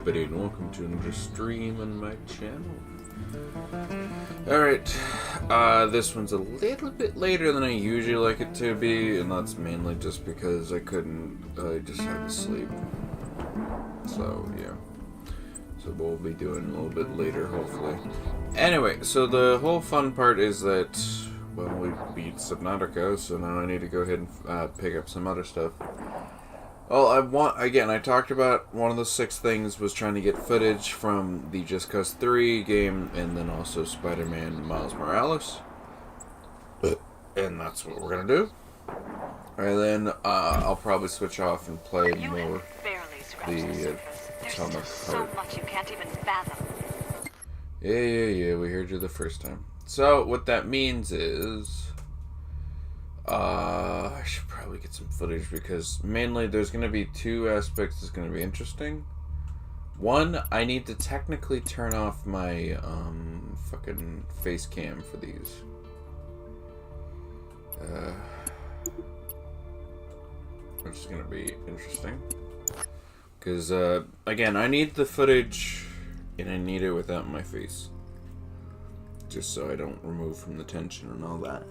Everybody, and welcome to another stream on my channel. Alright, this one's a little bit later than I usually like it to be, and that's mainly just because I just had to sleep. So, yeah. So we'll be doing a little bit later, hopefully. Anyway, so the whole fun part is that, well, we beat Subnautica, so now I need to go ahead and pick up some other stuff. Well, I talked about one of the 6 things was trying to get footage from the Just Cause 3 game and then also Spider-Man Miles Morales. And that's what we're going to do. And then I'll probably switch off and play more the Atomic so much you can't even fathom. Yeah, we heard you the first time. So, what that means is... I should probably get some footage because mainly there's going to be 2 aspects that's going to be interesting. One, I need to technically turn off my fucking face cam for these. Which is going to be interesting. Because, again, I need the footage and I need it without my face. Just so I don't remove from the tension and all that.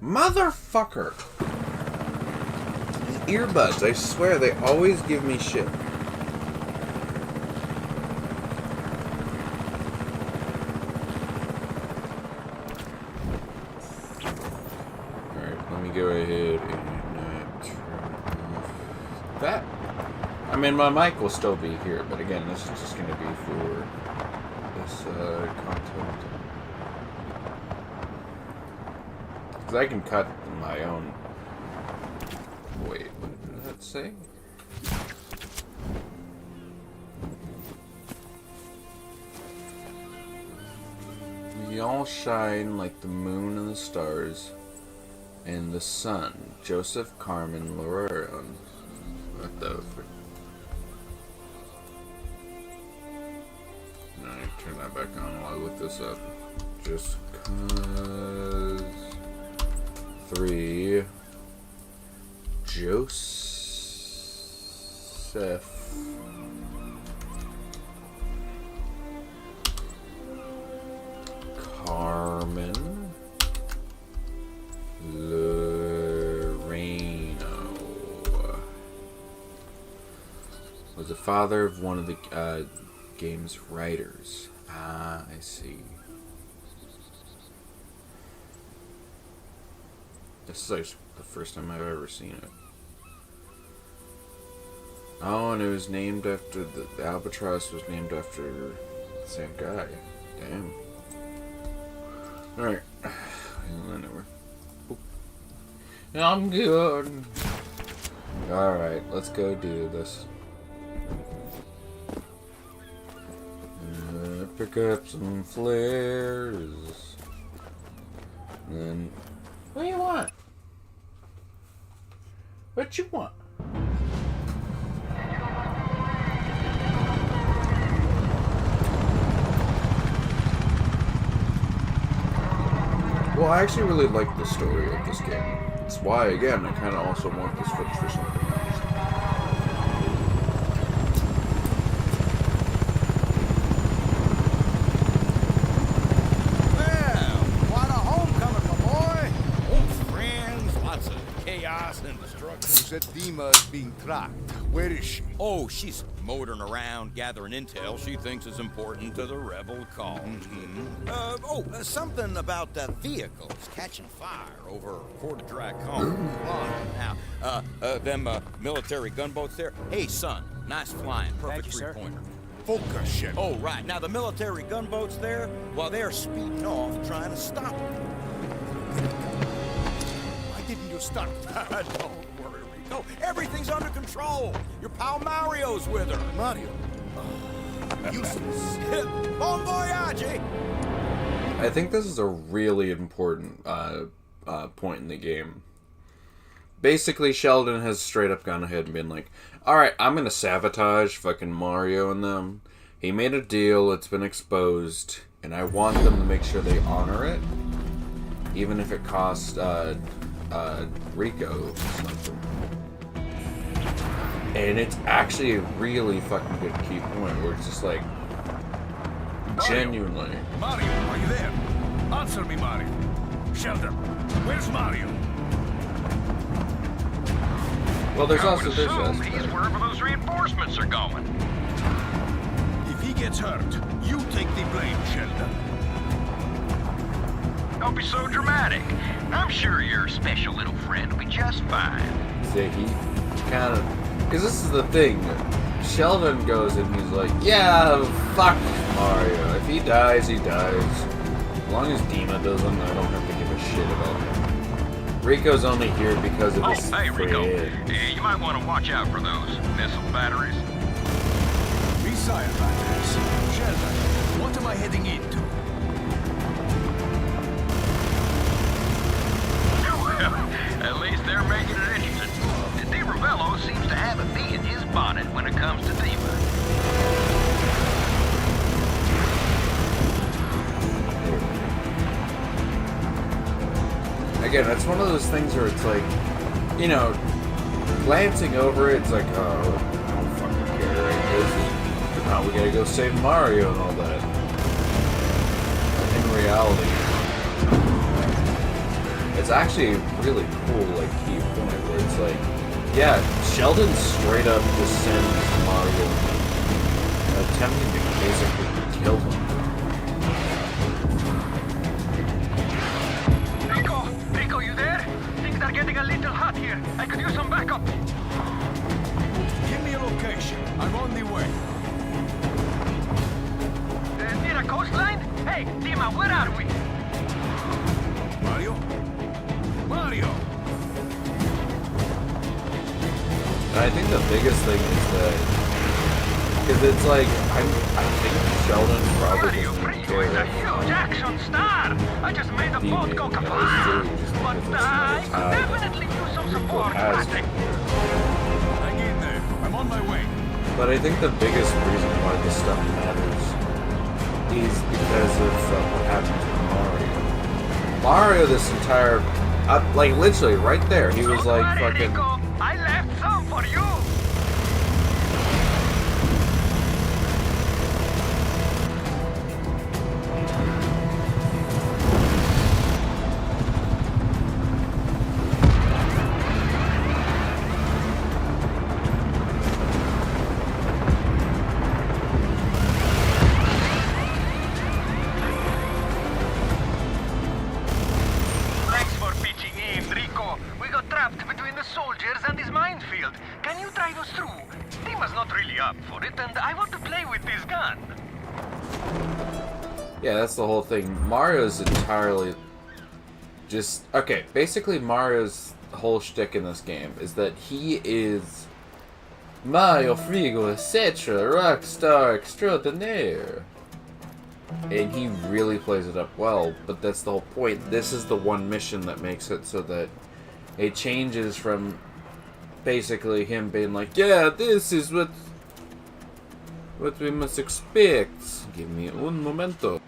Motherfucker! These earbuds, I swear, they always give me shit. Alright, let me go ahead and turn off that. I mean, my mic will still be here, but again, this is just going to be for this content. I can cut my own. Wait, what did that say? We all shine like the moon and the stars and the sun. Joseph Carmen Lorero. What the frick? Alright, turn that back on while I look this up. Just cause. 3 Joseph Carmen Loreno was the father of one of the game's writers. Ah, I see. This is like the first time I've ever seen it. Oh, and it was named after the albatross was named after the same guy. Damn. Alright. I'm good. Alright, let's go do this. Pick up some flares. And then... What do you want? What you want? Well, I actually really like the story of this game. That's why, again, I kind of also want this footage for something else. That Dima is being tracked. Where is she? Oh, she's motoring around, gathering intel she thinks is important to the rebel cause. Something about vehicles catching fire over Port Dry Cone. Now, them military gunboats there. Hey, son, nice flying, perfect three-pointer. Focus ship. Oh, right. Now, the military gunboats there, well, they're speeding off trying to stop them. Why didn't you stop? Don't worry, Rico. Everything's under control. Your pal Mario's with her. Mario? Useless. Bon voyage! I think this is a really important point in the game. Basically, Sheldon has straight up gone ahead and been like, alright, I'm gonna sabotage fucking Mario and them. he made a deal, it's been exposed, and I want them to make sure they honor it, even if it costs Rico something. And it's actually a really fucking good key point where it's just like, genuinely. Mario, are you there? Answer me, Mario. Sheldon, where's Mario? Well, there's also this Assume he's aspect. wherever those reinforcements are going. If he gets hurt, you take the blame, Sheldon. Don't be so dramatic. I'm sure your special little friend will be just fine. See, he kind of... Because this is the thing. Sheldon goes and he's like, yeah, fuck Mario. If he dies, he dies. As long as Dima doesn't, I don't have to give a shit about him. Rico's only here because of Oh, his hey, Rico. friend. You might want to watch out for those missile batteries. Missile batteries. Sheldon, what am I heading into? Well, at least they're making it interesting. Di Ravello seems to have a bee in his bonnet when it comes to Dima. Again, that's one of those things where it's like, you know, glancing over it, it's like, oh, I don't fucking care, right? Because now we gotta go save Mario and all that. In reality, it's actually a really cool, like, key point where it's like, yeah, Sheldon straight up just sends Mario attempting to basically kill him. Rico, you there? Things are getting a little hot here. I could use some backup. Give me a location. I'm on the way. Near a coastline? Hey, Dima, where are we? Mario? Mario! And I think the biggest thing is that, because it's like, I think Sheldon probably Radio doesn't Rico is a care. huge action star. I just made the boat go Demon, kaput. just But because it's I not could a definitely use some Rico support. has I think. Hang in there. I'm on my way. But I think the biggest reason why this stuff matters is because of what happened to Mario. Mario, this entire, like literally right there, he was Don't like worry, fucking. Rico. I left some for you. Thanks for pitching in, Rico. We got trapped between the soldiers and this minefield. Can you drive us through? Dima's not really up for it, and I want to play with this gun. Yeah, that's the whole thing. Mario's entirely just okay. Basically, Mario's whole shtick in this game is that he is Mario Frigo, etc., rockstar extraordinaire. And he really plays it up well, but that's the whole point. This is the one mission that makes it so that it changes from basically him being like, yeah, this is what we must expect. Give me un momento.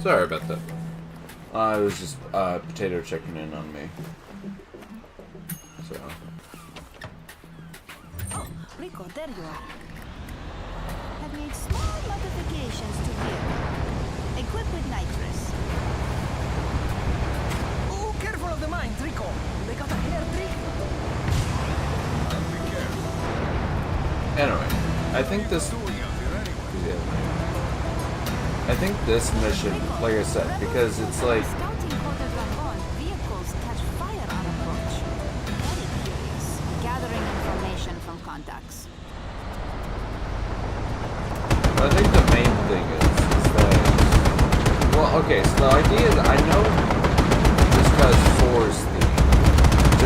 Sorry about that. I was just Potato checking in on me. So. Oh, Rico, there you are. Have made small modifications to vehicle. Equipped with nitrous. Oh, careful of the mines, Rico. They got a hair trick. Anyway, I think this. Yeah. I think this mission, like I said, because it's like. Scouting quarter dragon, vehicles catch fire on approach. Very curious. Gathering information from contacts. I think the main thing is that. Well, okay, so the idea is I know Just Cause 4's theme.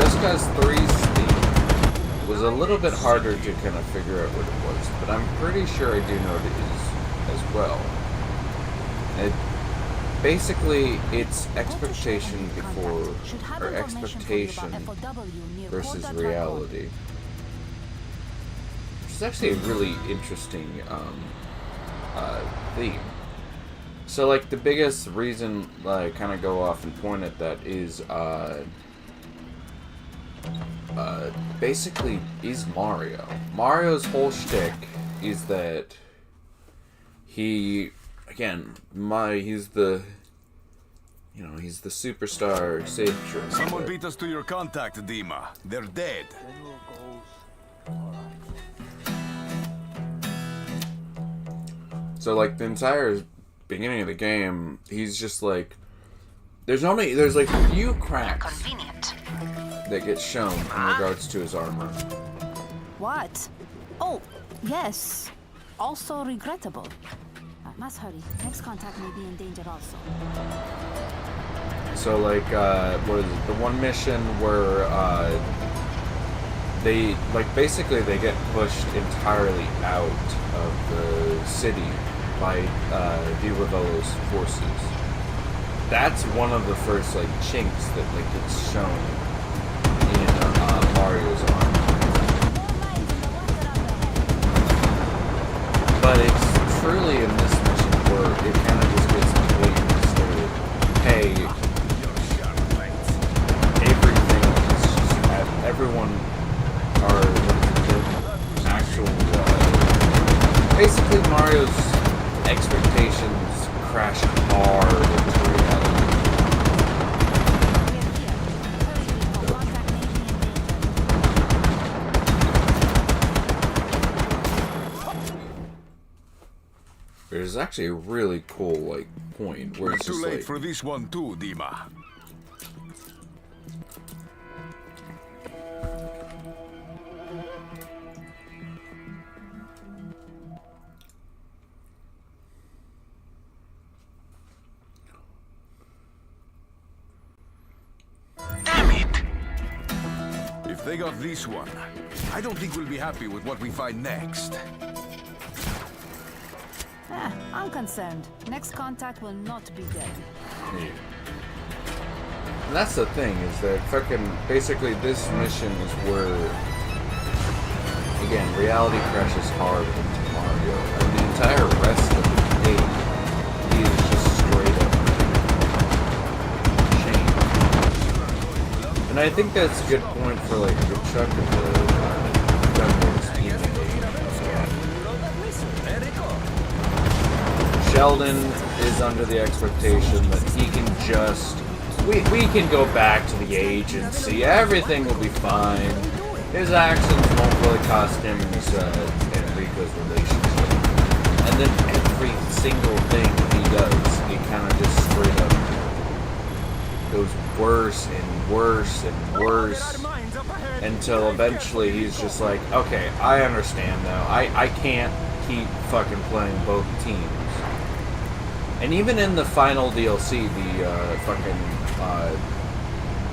Just Cause 3's theme was a little bit harder to kind of figure out what it was, but I'm pretty sure I do know what it is as well. It basically it's expectation before or expectation versus reality. Which is actually a really interesting theme. So like the biggest reason I kind of go off and point at that is basically is Mario. Mario's whole shtick is that he again, he's the superstar sage. Someone beat us to your contact, Dima. They're dead. So like the entire beginning of the game, he's just like there's like a few cracks Convenient. that get shown in regards to his armor. What? Oh, yes. Also regrettable. Must hurry. Next contact may be in danger also. So like what is it? The one mission where they basically they get pushed entirely out of the city by Villavo's forces. That's one of the first like chinks that like gets shown in Mario's armor. But it's truly in this mission where it kind of just gets completely stated, hey, everything is just, everyone are the actual, basically Mario's expectations crash hard into reality. There's actually a really cool like point where it's Too just late like for this one too, Dima. Damn it! If they got this one, I don't think we'll be happy with what we find next. I'm concerned. Next contact will not be dead. yeah. And that's the thing is that fucking basically this mission is where again reality crashes hard into Mario and the entire rest of the game he is just straight up changed. And I think that's a good point for like the chunk of the Gunboat's team. Sheldon is under the expectation that he can just we can go back to the agency. Everything will be fine. His actions won't really cost him his, Enrico's relationship. And then every single thing he does, he kind of just straight up goes worse and worse and worse until eventually he's just like, okay, I understand now. I can't keep fucking playing both teams. And even in the final DLC, the fucking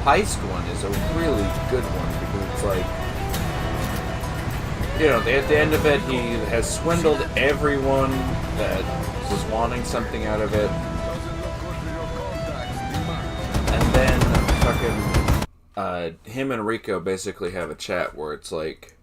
heist one is a really good one because it's like, you know, at the end of it, he has swindled everyone that was wanting something out of it. And then fucking him and Rico basically have a chat where it's like,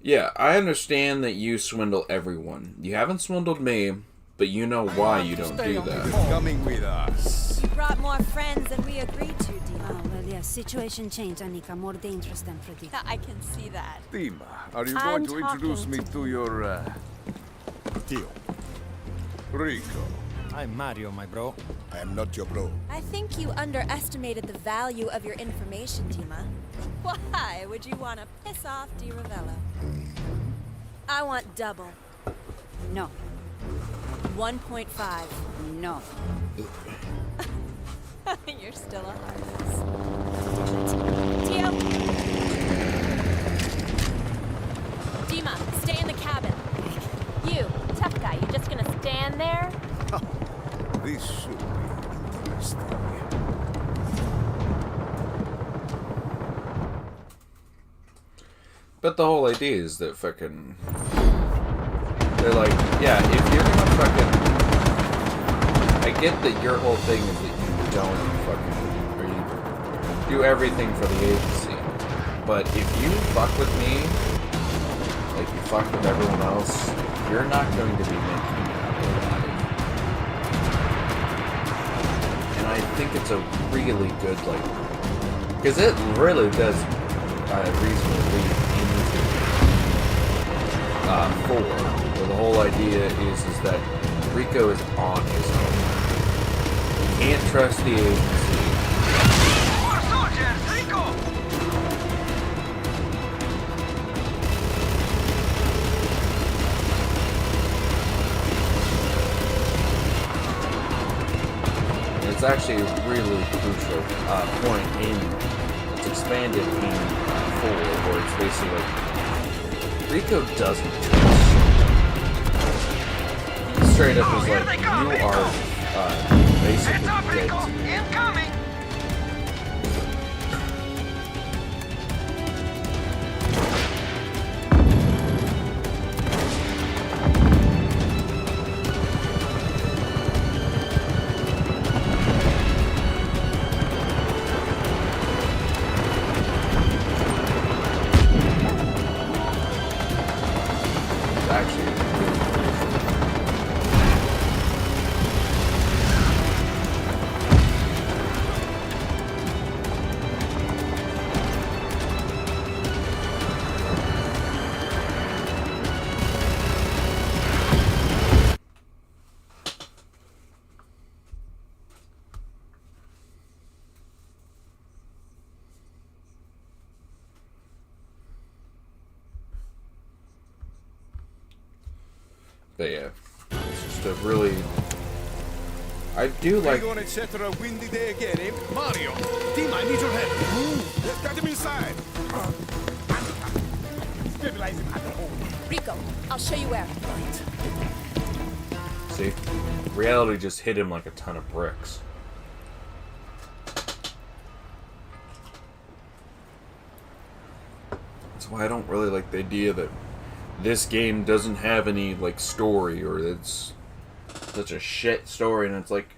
yeah, I understand that you swindle everyone. You haven't swindled me, but you know why you don't do that. Coming with us. You brought more friends than we agreed to, Dima. Oh, well, yes, situation changed, Anika. More dangerous than predicted. I can see that. Dima, are you I'm going to introduce talking me to your, Deal. Rico? I'm Mario, my bro. I am not your bro. I think you underestimated the value of your information, Dima. Why would you want to piss off Di Ravello? I want double. No, 1.5. no. You're still a heartless. Tio! Dima, stay in the cabin. You, tough guy, you just gonna stand there? This should be interesting. But the whole idea is that fucking... They're like, yeah, if you're gonna fucking... I get that your whole thing is that you don't fucking... Or you do everything for the agency. But if you fuck with me, like you fuck with everyone else, you're not going to be making it out alive. And I think it's a really good, like... Because it really does reasonably lead into 4. Where the whole idea is that Rico is on his own. He can't trust the agency. More soldiers, Rico! It's actually a really crucial point in it's expanded in 4, where it's basically like Rico doesn't trust. Straight up is like, you are basically Heads up, dead Rico! to me. Incoming! It's actually really But yeah, it's just a really... I do like... Rico, etc. Windy day again, eh? Mario! Dima, I need your help. Move! Let's get him inside. Stabilize him at the home. Rico, I'll show you where. See? Reality just hit him like a ton of bricks. That's why I don't really like the idea that this game doesn't have any, like, story, or it's such a shit story, and it's like,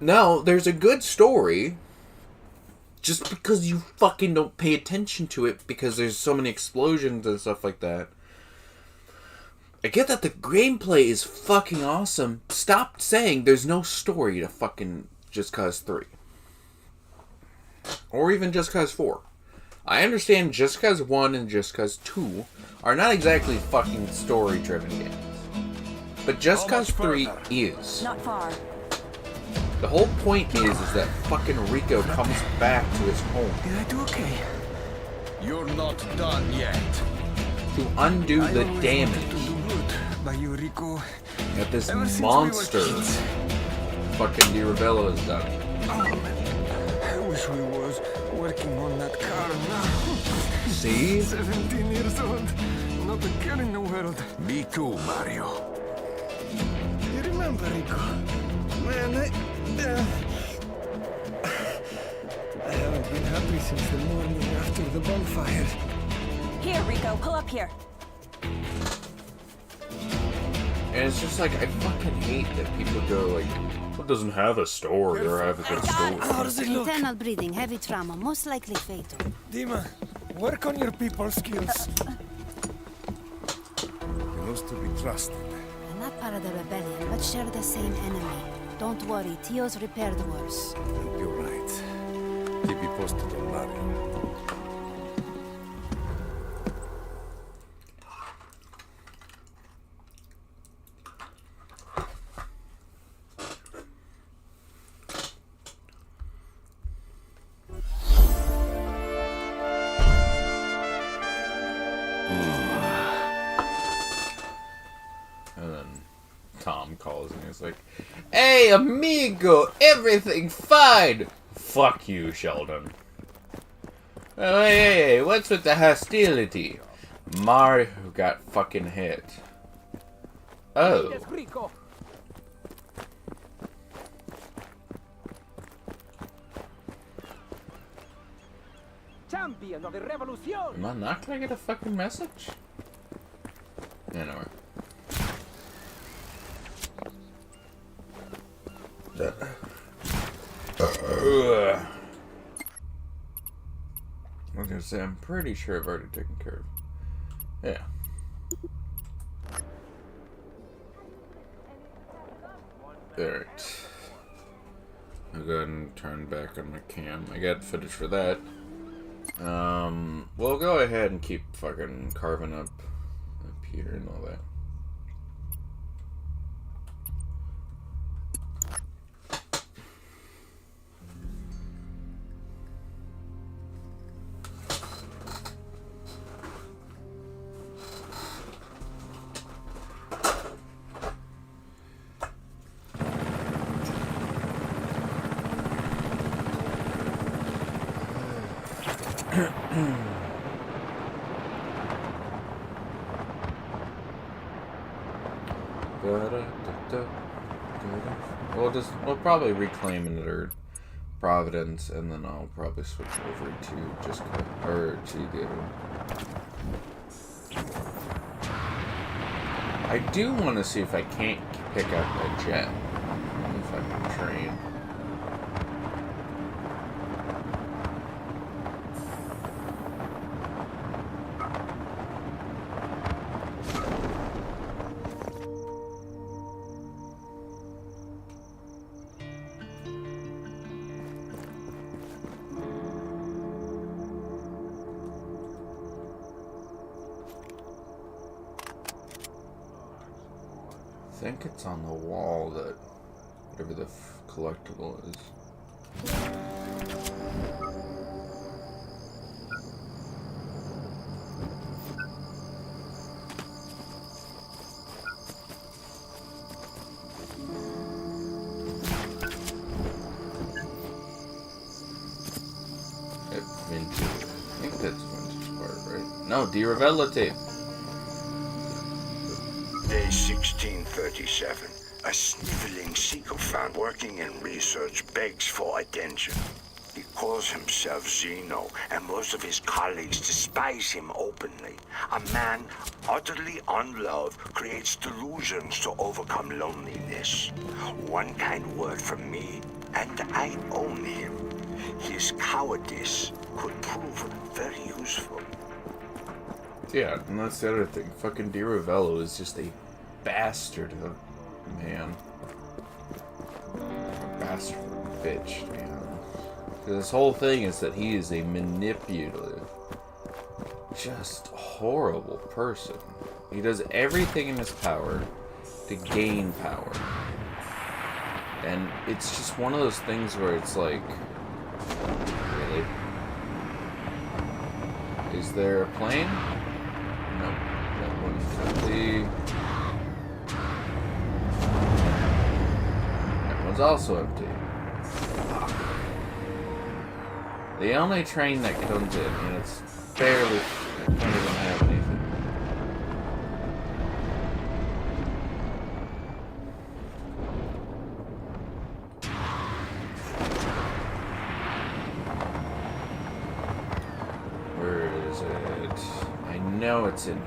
no, there's a good story, just because you fucking don't pay attention to it, because there's so many explosions and stuff like that. I get that the gameplay is fucking awesome. Stop saying there's no story to fucking Just Cause 3. Or even Just Cause 4. I understand Just Cause 1 and Just Cause 2 are not exactly fucking story-driven games. But Just Cause 3 is. Not far. The whole point is that fucking Rico comes back to his home. Did I do okay? You're not done yet. To undo the I always wanted to damage do good by you, Rico. that this Ever since we monster were kids. fucking Di Ravello has done. Oh, I wish we was working on that car now. See? 17 years old. Not a care in the world. Me too, Mario. You remember, Rico? Man, I haven't been happy since the morning after the bonfire. Here, Rico, pull up here. And it's just like, I fucking hate that people go like, it doesn't have a story or have a good story. How does it look? Internal bleeding, heavy trauma, most likely fatal. Dima, work on your people skills. Those to be trusted. We're not part of the rebellion, but share the same enemy. Don't worry, Tio's repaired worse. You're right. Keep me posted on Mario. And then Tom calls and he's like, "Hey, amigo, everything fine." Fuck you, Sheldon. Oh, hey, what's with the hostility? Mario got fucking hit. Oh. Champion of the revolution. Am I not gonna get a fucking message? Anyway. I was gonna say, I'm pretty sure I've already taken care of it. Yeah. Alright. I'll go ahead and turn back on my cam. I got footage for that. We'll go ahead and keep fucking carving up Peter and all that. We'll probably reclaim another Providence, and then I'll probably switch over to just or to the other one. I do want to see if I can't pick up a jet. If I can train. I think it's on the wall that whatever the collectible is. Vintage. I think that's vintage part, right? No, Di Ravello tape. Day 1637. A sniveling sycophant working in research begs for attention. He calls himself Zeno, and most of his colleagues despise him openly. A man utterly unloved creates delusions to overcome loneliness. One kind word from me, and I own him. His cowardice could prove very useful. Yeah, and that's the other thing. Fucking Di Ravello is just a bastard of a man. A bastard of a bitch, man. This whole thing is that he is a manipulative, just horrible person. He does everything in his power to gain power. And it's just one of those things where it's like, really? Is there a plane? No, that one's empty. That one's also empty. The only train that comes in, and it's barely, I don't even have anything. Where is it? I know it's in here.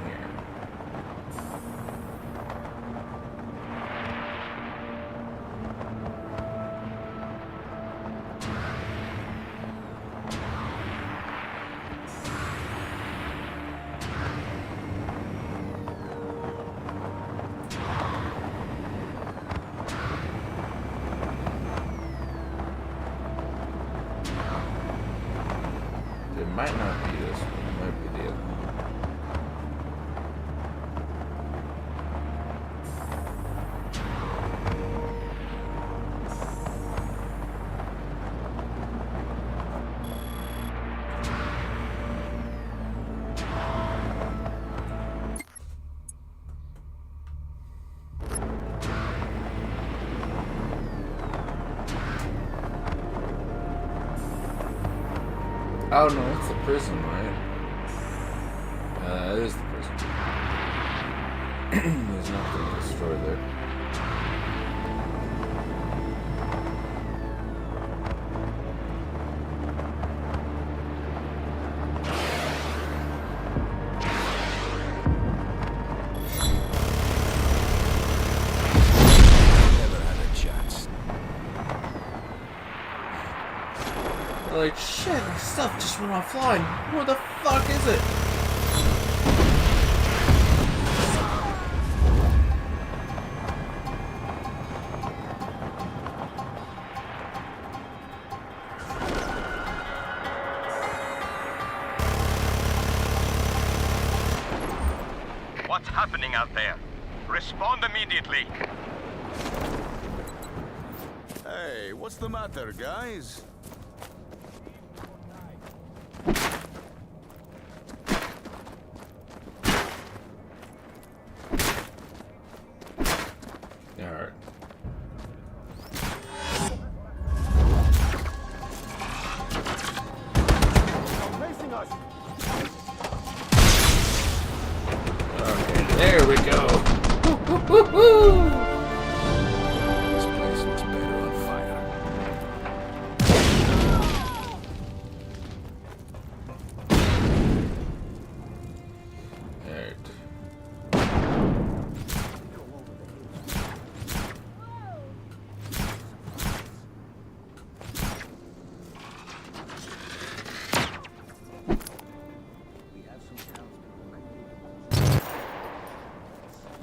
It might not be this one, it might be the other one. Oh no, it's the prison, right? It is the prison. There's nothing to destroy there. Never had a chance. Like, shit, this stuff just went offline. What the fuck is it? What's happening out there? Respond immediately. Hey, what's the matter, guys? Alright. Facing us. Okay, there we go. Woo-hoo-hoo-hoo! This place looks better on fire. Alright.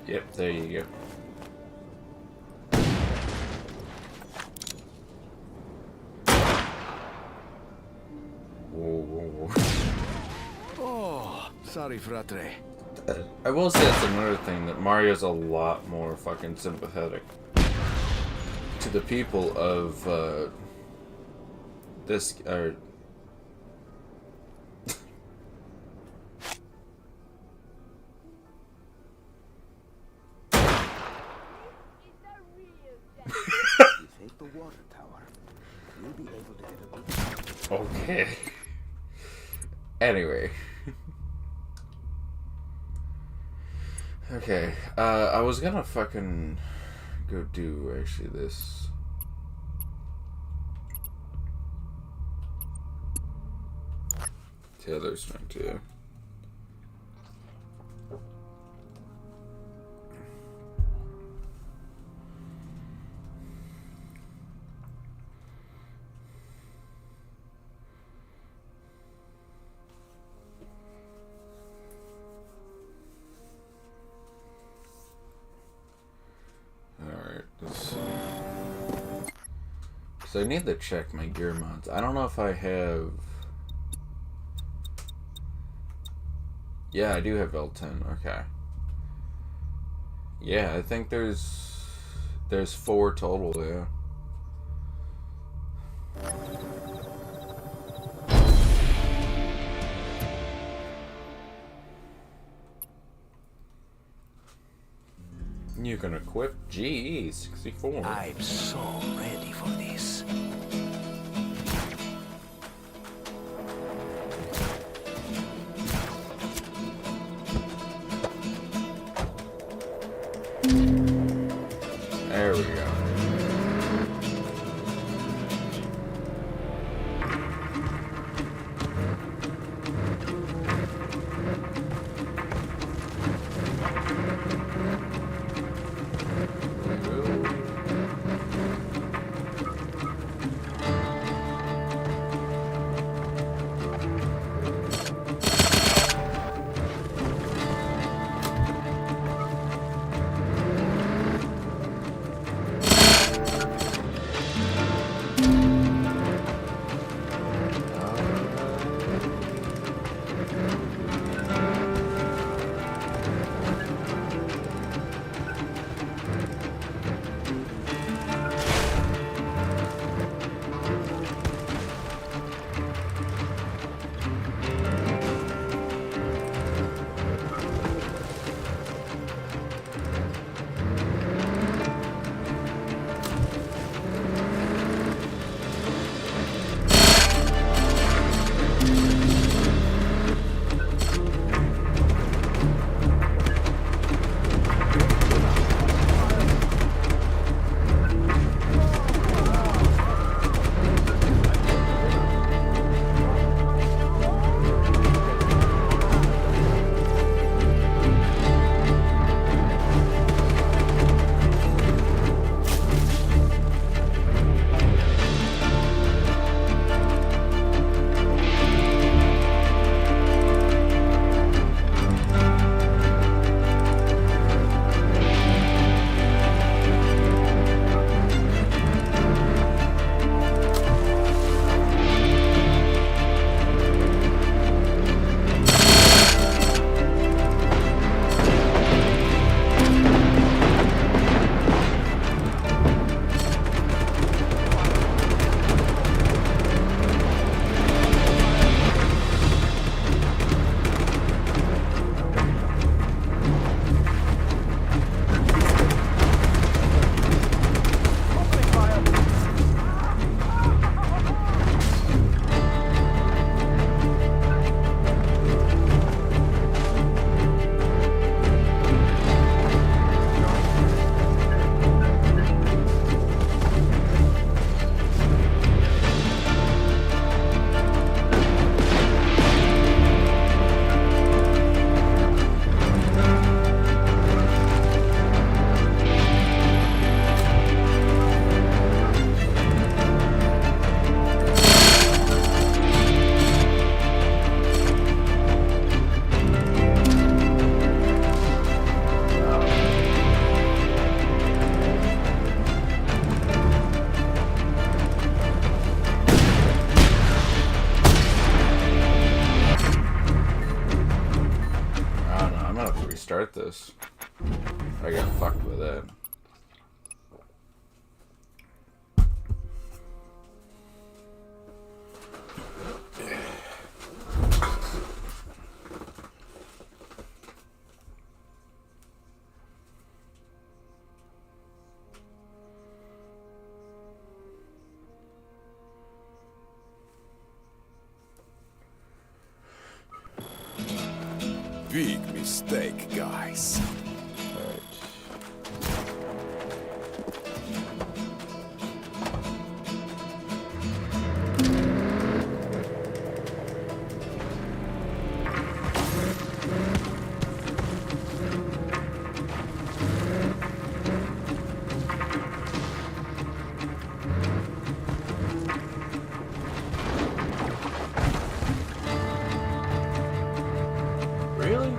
Yep, there you go. Whoa, whoa, whoa. Oh, sorry, fratre. I will say that's another thing, that Mario's a lot more fucking sympathetic to the people of, this, Take the water tower. You'll be able to get a good. okay. Anyway. Okay, I was gonna fucking go do, actually, this. The other thing, too. Alright, let's see. So I need to check my gear mods. I don't know if I have... Yeah, I do have L10, okay. Yeah, I think there's 4 total, yeah. You can equip GE64. I'm so ready for this. There we go. Restart this. I got fucked with it. Big mistake, guys. Really?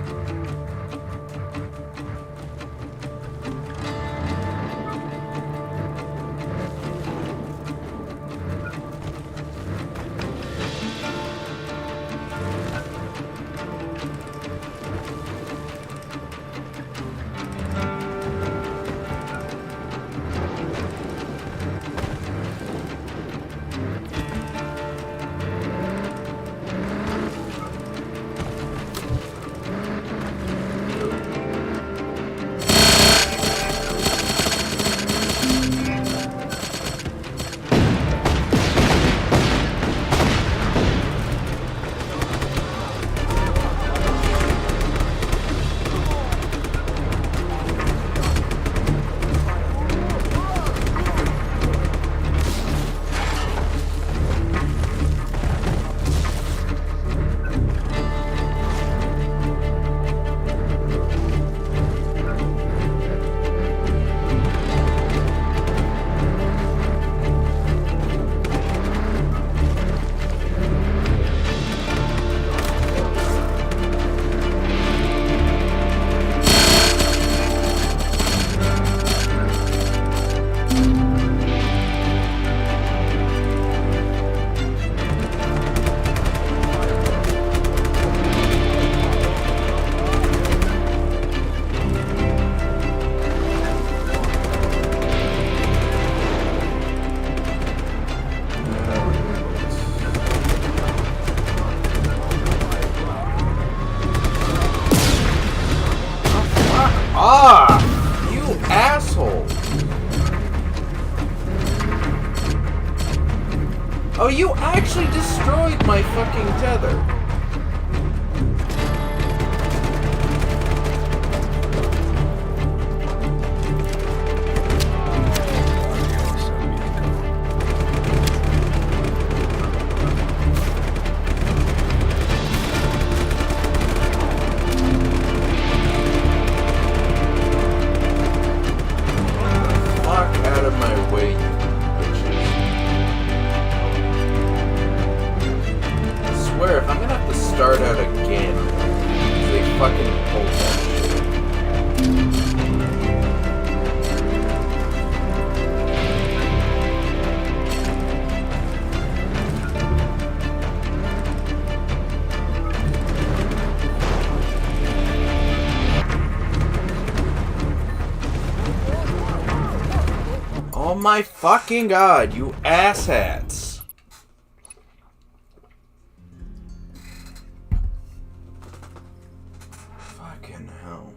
Oh, you actually destroyed my fucking tether. Oh my fucking god, you asshats. Fucking hell.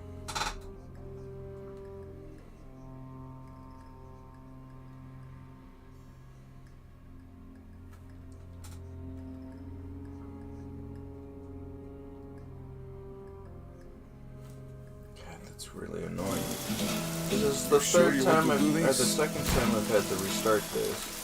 God, that's really annoying. This is the third time or the second time I've had to restart this.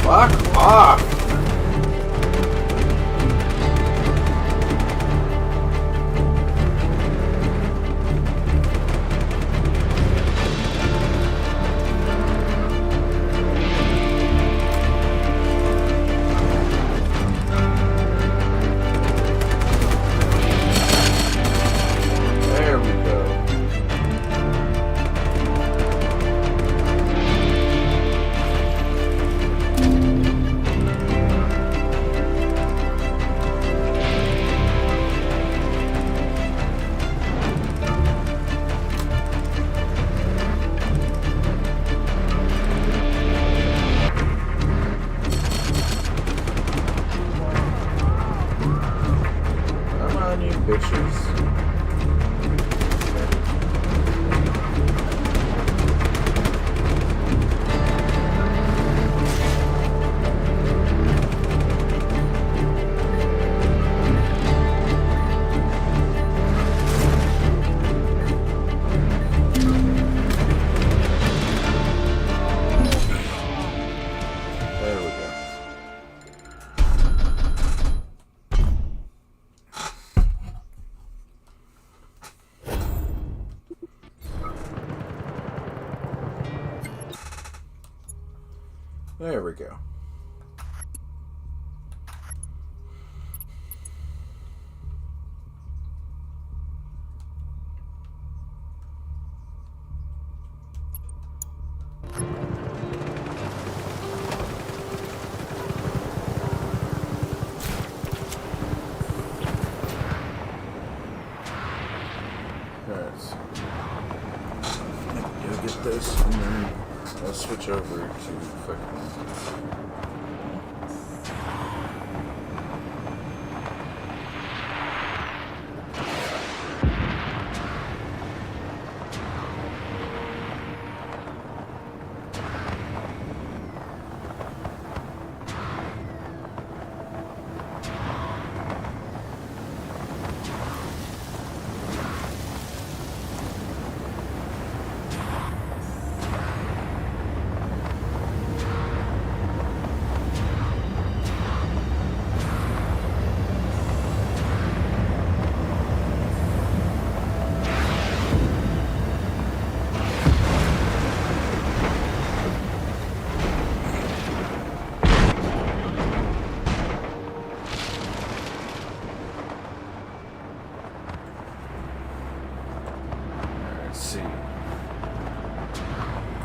Fuck off! There we go. There we go. You'll get this, and then I'll switch over to fucking.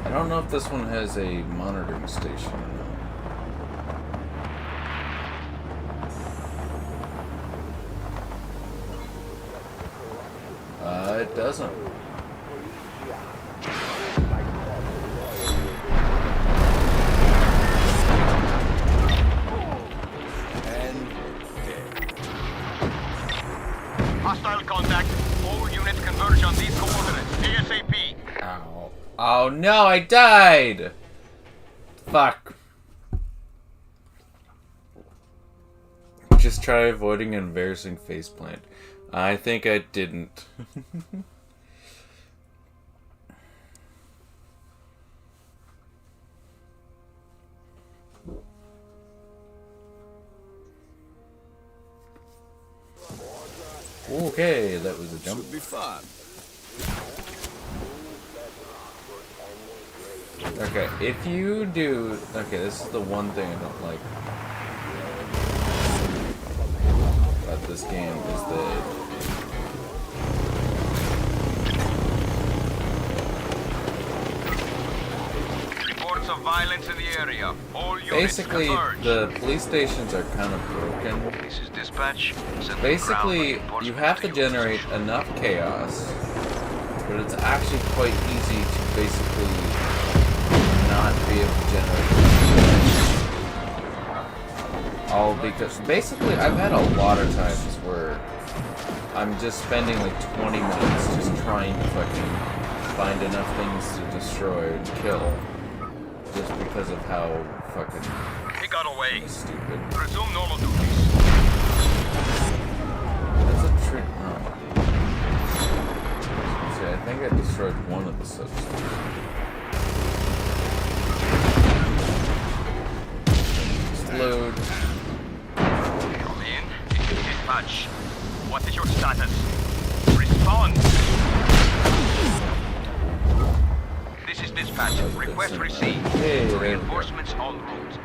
I don't know if this one has a monitoring station or not. It doesn't. Hostile contact. All units converge on these coordinates. ASAP. Ow. Oh no, I died! Fuck. Just try avoiding an embarrassing faceplant. I think I didn't. Okay, that was a jump. Should be fun. Okay, if you do... Okay, this is the one thing I don't like about this game is that... Reports of violence in the area. All units Basically, converge. the police stations are kind of broken. This is dispatch. Send Basically, ground you have to reinforcements generate enough chaos, but it's actually quite easy to basically not be able to generate. All because basically I've had a lot of times where I'm just spending like 20 minutes just trying to fucking find enough things to destroy and kill, just because of how fucking He got away. stupid. Resume normal duties. That's a trick. Oh. See, I think I destroyed one of the substations. Explode. Come in. This is dispatch. What is your status? Respond. This is dispatch. Request received. Hey, there we go. Reinforcements en route.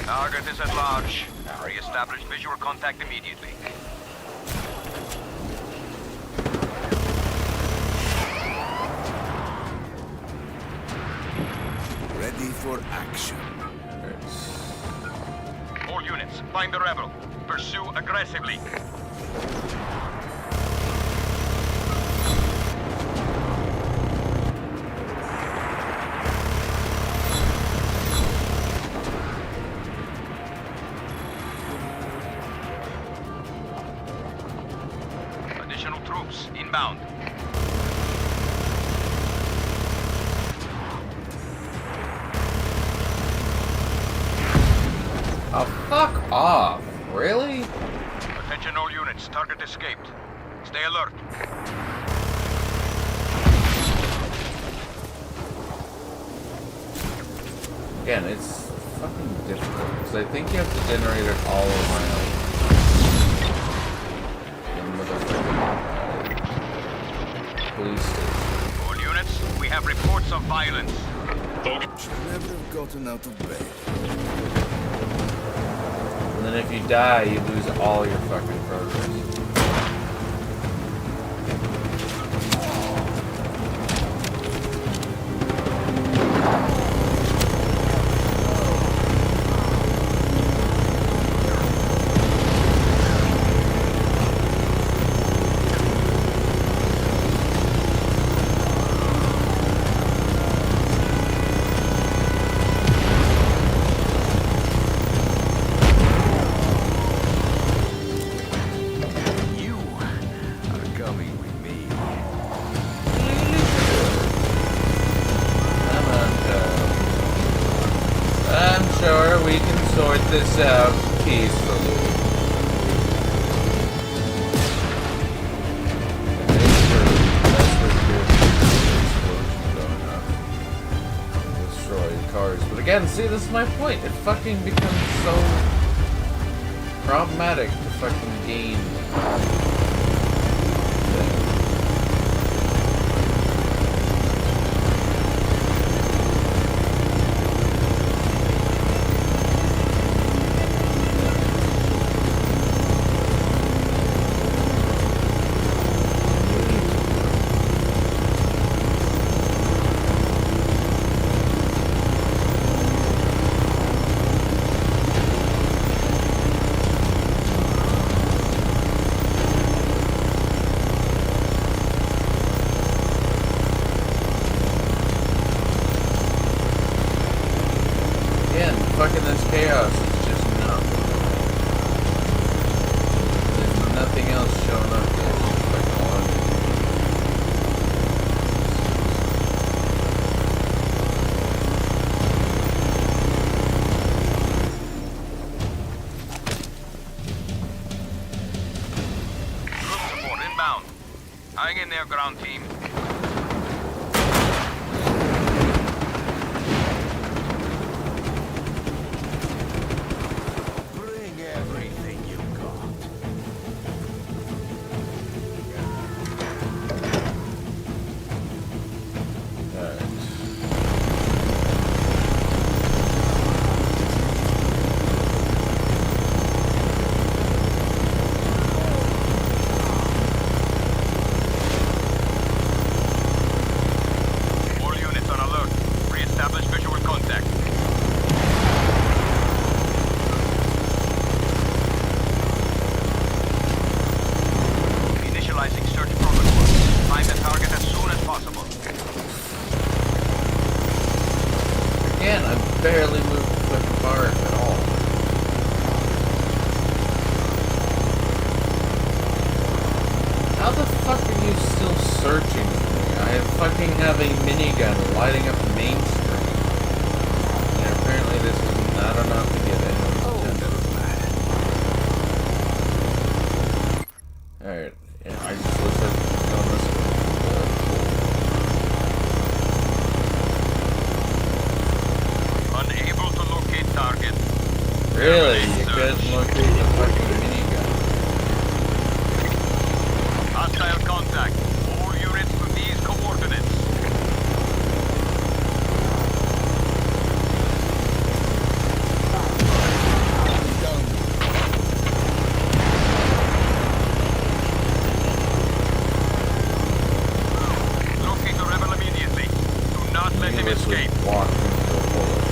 Target is at large. Re-establish visual contact immediately. Ready for action. All units, find the rebel. Pursue aggressively. Additional troops inbound. Oh, fuck off. Really? Attention all units, target escaped. Stay alert. Again, it's fucking difficult, because I think you have to generate it all around. reports of violence. Should never have gotten out of bed. And then if you die, you lose all your fucking progress. This out peacefully. Destroy cars. But again, see, this is my point. It fucking becomes so problematic to fucking gain things. Fucking this chaos is just not. There's nothing else showing up there. It's just fucking laundry. Group support inbound. Hang in there, ground team. Barely moved the fucking bar at all. How the fuck are you still searching for me? I fucking have a minigun lighting up Main Street. And apparently this is not enough to get anyone's attention. Alright, yeah, I just looked at going this way. Really? You couldn't locate the fucking minigun. Hostile contact. All units to these coordinates. Locate the rebel immediately. Do not let him escape. Walk into the bullet.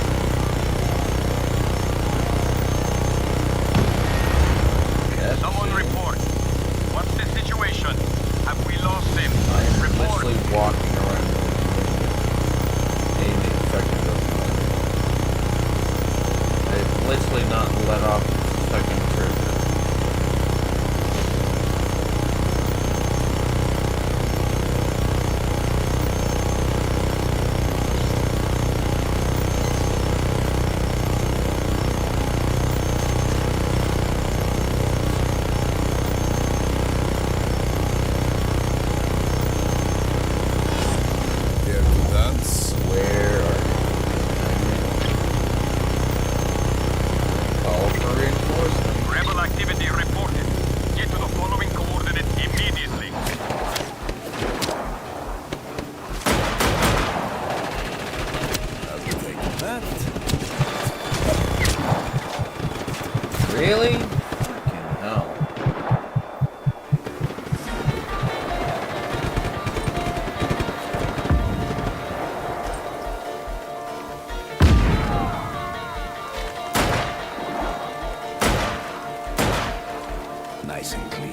Someone report. What's the situation? Have we lost him? I am Report. literally walking around aiming effectively. I have literally not let off the fucking trigger. Call for reinforcements. clean.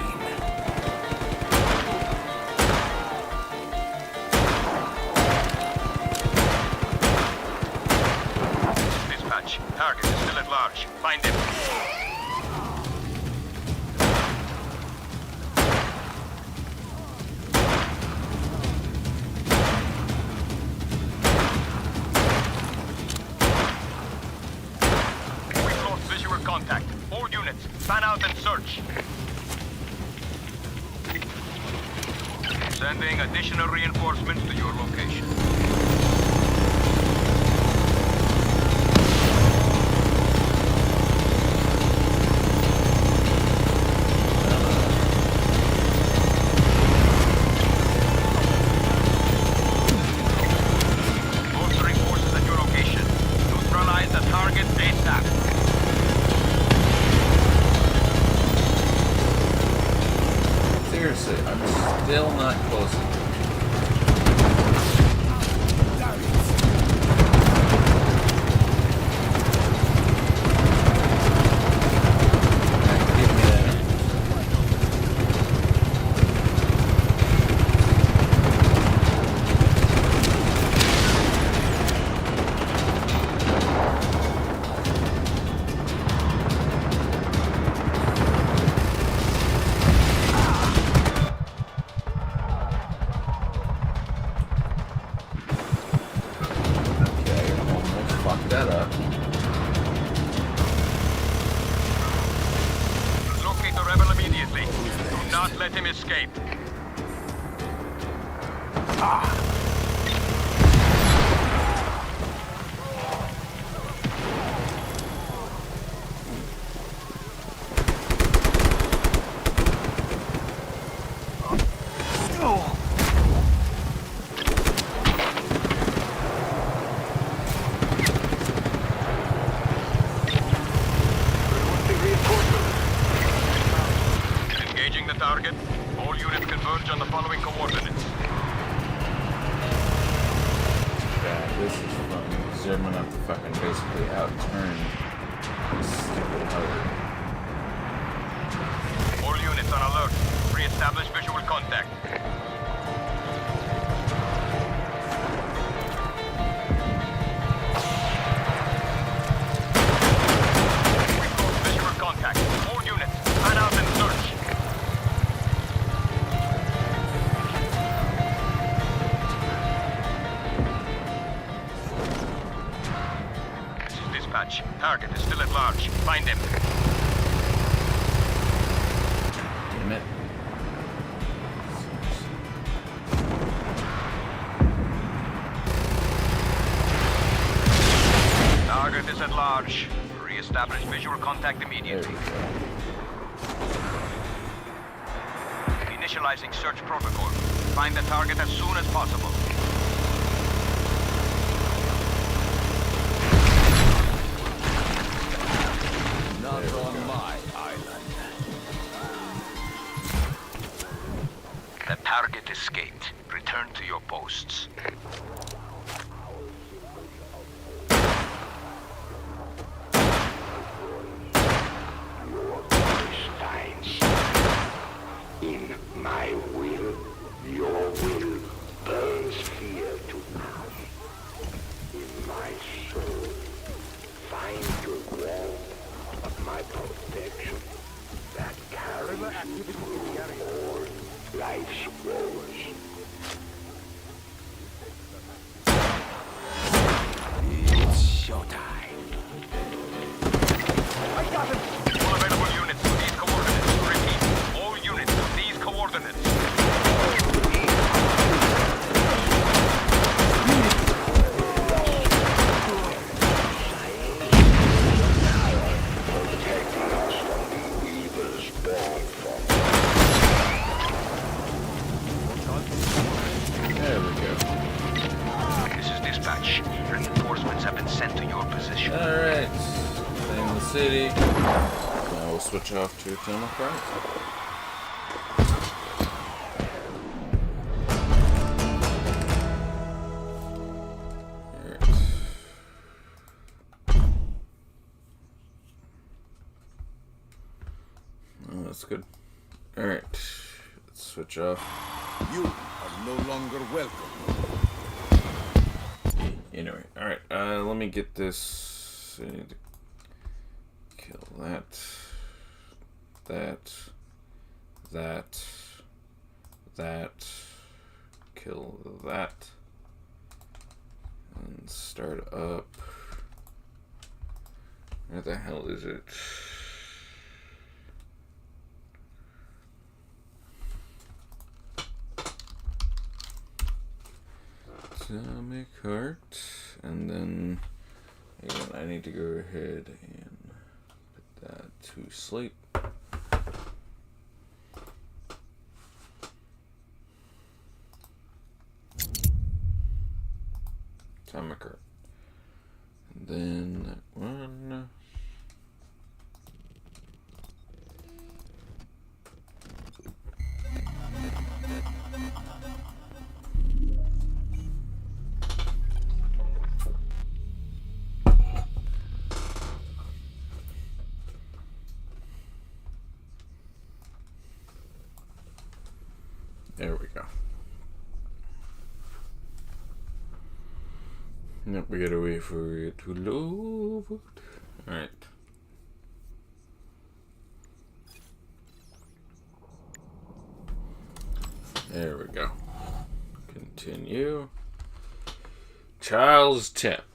Dispatch. Target is still at large. Find him. We've lost visual contact. All units, fan out and search. Sending additional reinforcements to your location. Bolstering forces at your location. Neutralize the target ASAP. Seriously, I'm still not close enough. Give me that. Okay, almost fucked that up. Locate the rebel immediately. Do not let him escape. Engaging the target. All units converge on the following coordinates. God, this is fun. Because I'm gonna have to fucking basically outturn this stupid hover. All units on alert. Re-establish visual contact. We've lost visual contact. All units, fan out and search. This is dispatch. Target is still at large. Find him. Damn it. Target is at large. Re-establish visual contact There immediately. we go. Initializing search protocol. Find the target as soon as possible. Not on my island. The target escaped. Return to your posts. In my will, your will burns fear to come. In my soul, find the warmth of my protection that carries through all life's woes. It's showtime. All available units to these coordinates. Repeat, all units to these coordinates. There we go. This is dispatch. Reinforcements have been sent to your position. Alright. Stay in the city. Now we'll switch off to Democrat. Alright. Oh, that's good. Alright. Let's switch off. You are no longer welcome. Anyway, alright. Let me get this. I need to kill that. That. Kill that. And start up. Where the hell is it? Atomic heart. And then again, I need to go ahead and put that to sleep. Atomic heart. And then that one. There we go. Nope, we gotta wait for it to load. Alright. There we go. Continue. Charles Tip.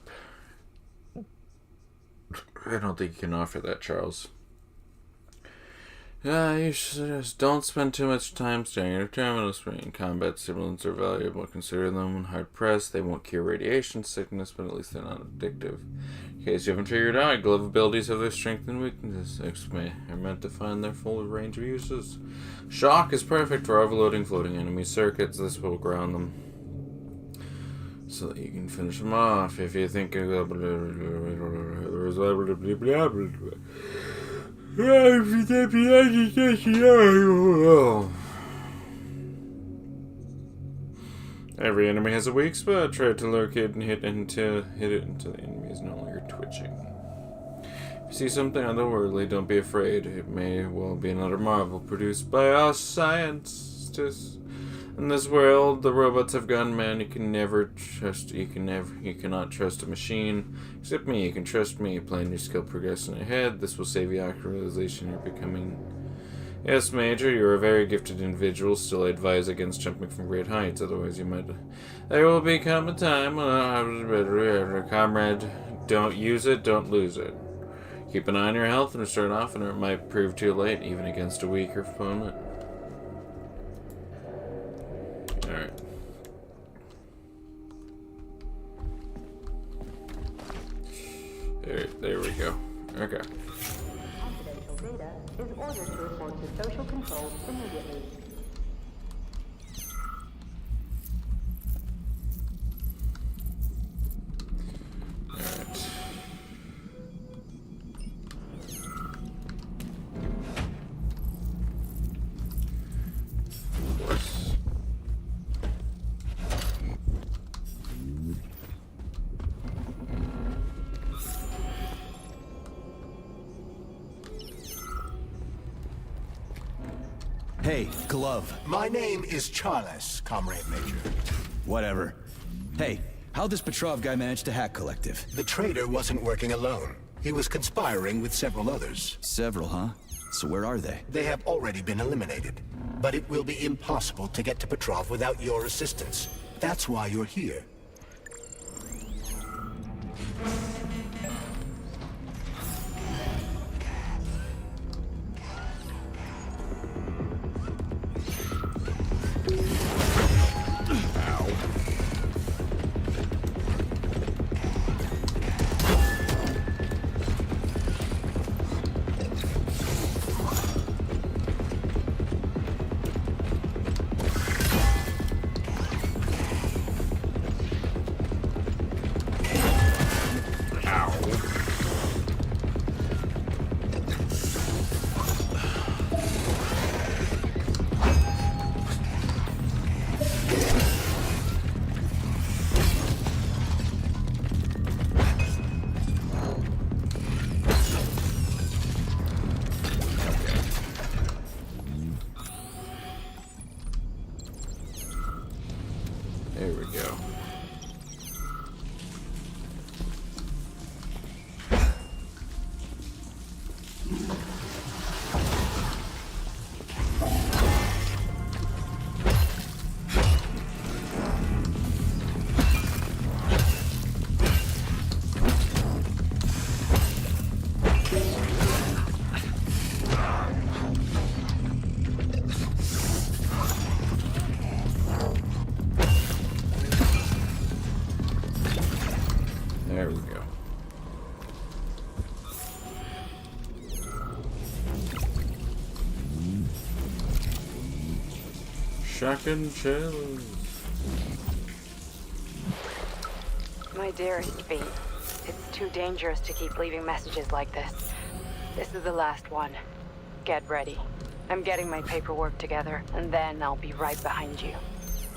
I don't think you can offer that, Charles. You should just don't spend too much time staring at a terminal screen. Combat stimulants are valuable. Consider them when hard pressed. They won't cure radiation sickness, but at least they're not addictive. In case you haven't figured out, glove abilities have their strengths and weaknesses. Are meant to find their full range of uses. Shock is perfect for overloading floating enemy circuits. This will ground them so that you can finish them off. If you think every enemy has a weak spot. Try to locate and hit it until the enemy is no longer twitching. If you see something otherworldly, don't be afraid. It may well be another marvel produced by us scientists. In this world, the robots have gone mad. You cannot trust a machine. Except me, you can trust me. Plan your skill progressing ahead. This will save you awkward realization you're becoming. Yes, Major, you're a very gifted individual. Still, I advise against jumping from great heights. Otherwise, you might. There will become a time when, comrade, don't use it, don't lose it. Keep an eye on your health and start often, or it might prove too late, even against a weaker opponent. Alright. There we go. Okay. Confidential data is ordered to report to social control immediately. Alright. Hey, Glove. My name is Charles, Comrade Major. Whatever. Hey, how'd this Petrov guy manage to hack Collective? The traitor wasn't working alone. He was conspiring with several others. Several, huh? So where are they? They have already been eliminated. But it will be impossible to get to Petrov without your assistance. That's why you're here. There we go. There we go. Shotgun shells. My dearest Bee, it's too dangerous to keep leaving messages like this. This is the last one. Get ready. I'm getting my paperwork together, and then I'll be right behind you.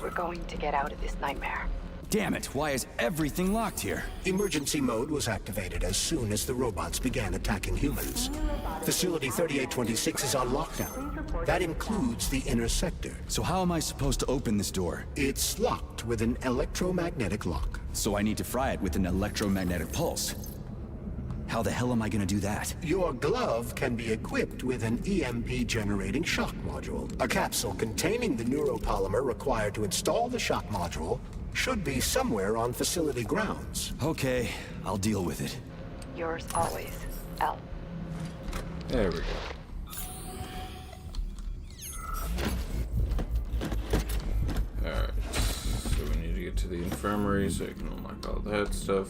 We're going to get out of this nightmare. Damn it, why is everything locked here? Emergency mode was activated as soon as the robots began attacking humans. Facility 3826 is on lockdown. That includes the inner sector. So how am I supposed to open this door? It's locked with an electromagnetic lock. So I need to fry it with an electromagnetic pulse. How the hell am I gonna do that? Your glove can be equipped with an EMP-generating shock module. A capsule containing the neuropolymer required to install the shock module should be somewhere on facility grounds. Okay, I'll deal with it. Yours always, L. There we go. Alright, so we need to get to the infirmary so I can unlock all that stuff.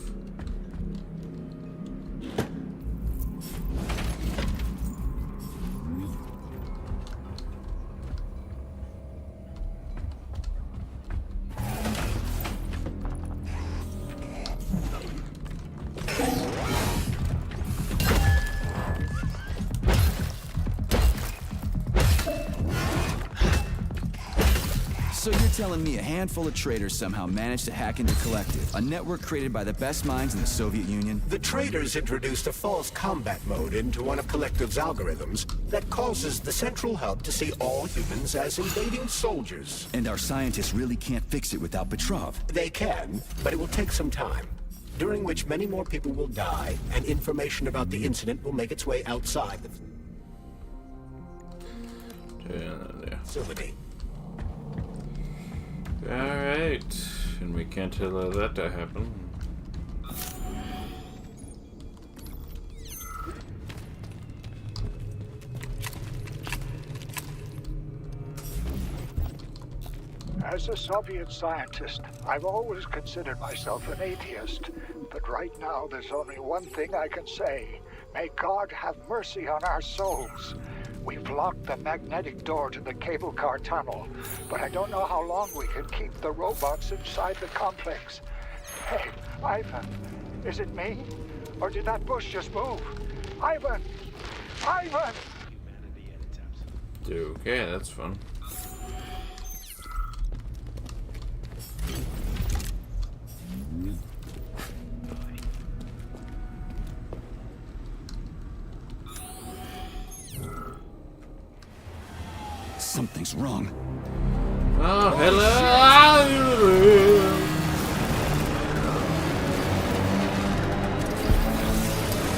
So you're telling me a handful of traitors somehow managed to hack into Collective, a network created by the best minds in the Soviet Union? The traitors introduced a false combat mode into one of Collective's algorithms that causes the central hub to see all humans as invading soldiers. And our scientists really can't fix it without Petrov. They can, but it will take some time, during which many more people will die, and information about the incident will make its way outside the facility. Alright, and we can't allow that to happen. As a Soviet scientist, I've always considered myself an atheist. But right now, there's only one thing I can say. May God have mercy on our souls. We've locked the magnetic door to the cable car tunnel, but I don't know how long we can keep the robots inside the complex. Hey, Ivan, is it me? Or did that bush just move? Ivan! Ivan! Okay, that's fun. Something's wrong. Oh, hello!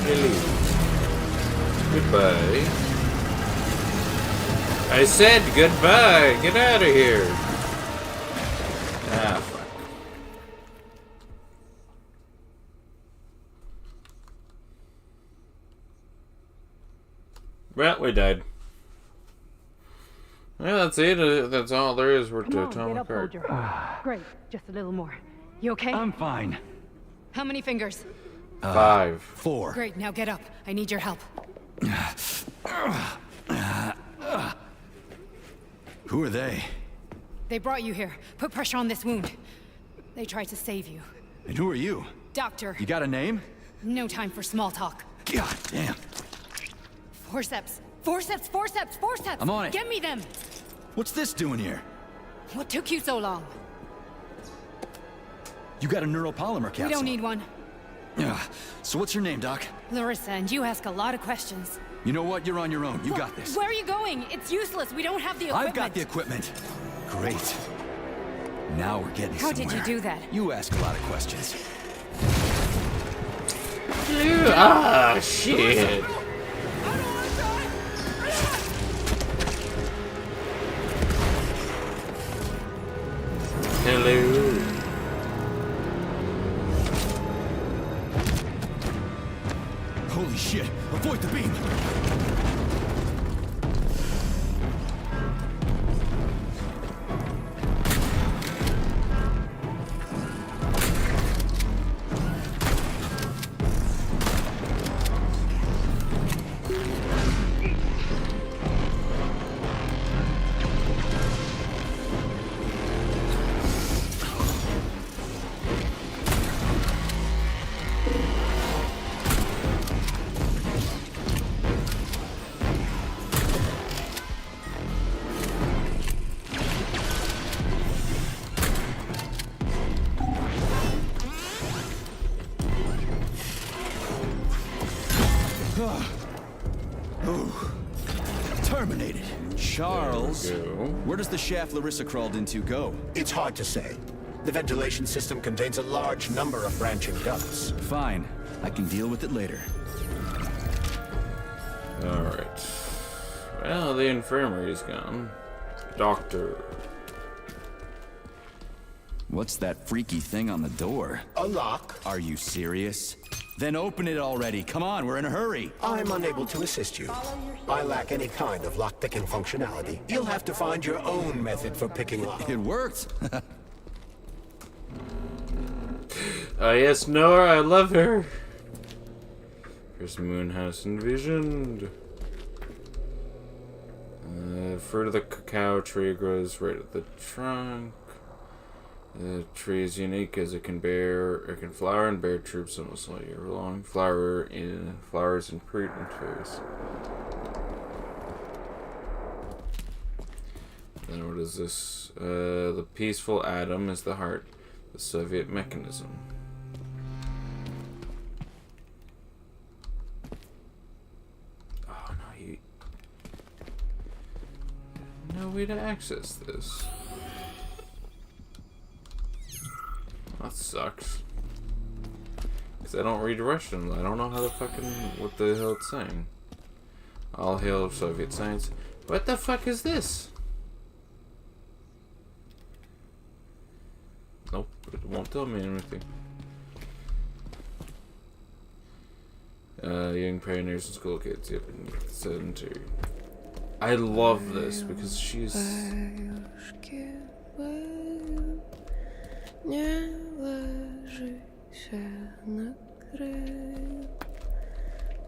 Hello. Goodbye. I said goodbye! Get out of here! Ah, fuck. Well, we died. Yeah, that's it. That's all there is. We're to Atomic Heart. Great. Just a little more. You okay? I'm fine. How many fingers? 5. 4. Great. Now get up. I need your help. Who are they? They brought you here. Put pressure on this wound. They tried to save you. And who are you? Doctor. You got a name? No time for small talk. God damn. Forceps. Forceps, forceps, forceps! I'm on it. Get me them! What's this doing here? What took you so long? You got a neuropolymer capsule. We don't need one. So what's your name, Doc? Larissa, and you ask a lot of questions. You know what? You're on your own. You got this. Where are you going? It's useless. We don't have the equipment. I've got the equipment. Great. Now we're getting How somewhere. did you do that? You ask a lot of questions. Ah, shit. Hello. Holy shit! Avoid the beam! Terminated. Charles, where does the shaft Larissa crawled into go? It's hard to say. The ventilation system contains a large number of branching ducts. Fine. I can deal with it later. Alright. Well, the infirmary is gone. Doctor. What's that freaky thing on the door? A lock. Are you serious? Then open it already. Come on, we're in a hurry. I'm unable to assist you. I lack any kind of lock-picking functionality. You'll have to find your own method for picking lock. It worked. Yes, Nora, I love her. Here's Moonhouse envisioned. Fruit of the cacao tree grows right at the trunk. The tree is unique as it can flower and bear troops almost all year long. Flowers in prudent phase. Then what is this? The peaceful atom is the heart, the Soviet mechanism. Oh no, no way to access this. That sucks. Because I don't read Russian. I don't know how what the hell it's saying. All hail Soviet science. What the fuck is this? Nope, it won't tell me anything. Young pioneers and school kids. Yep, sedentary. I love this because she's... Nie ложися на край,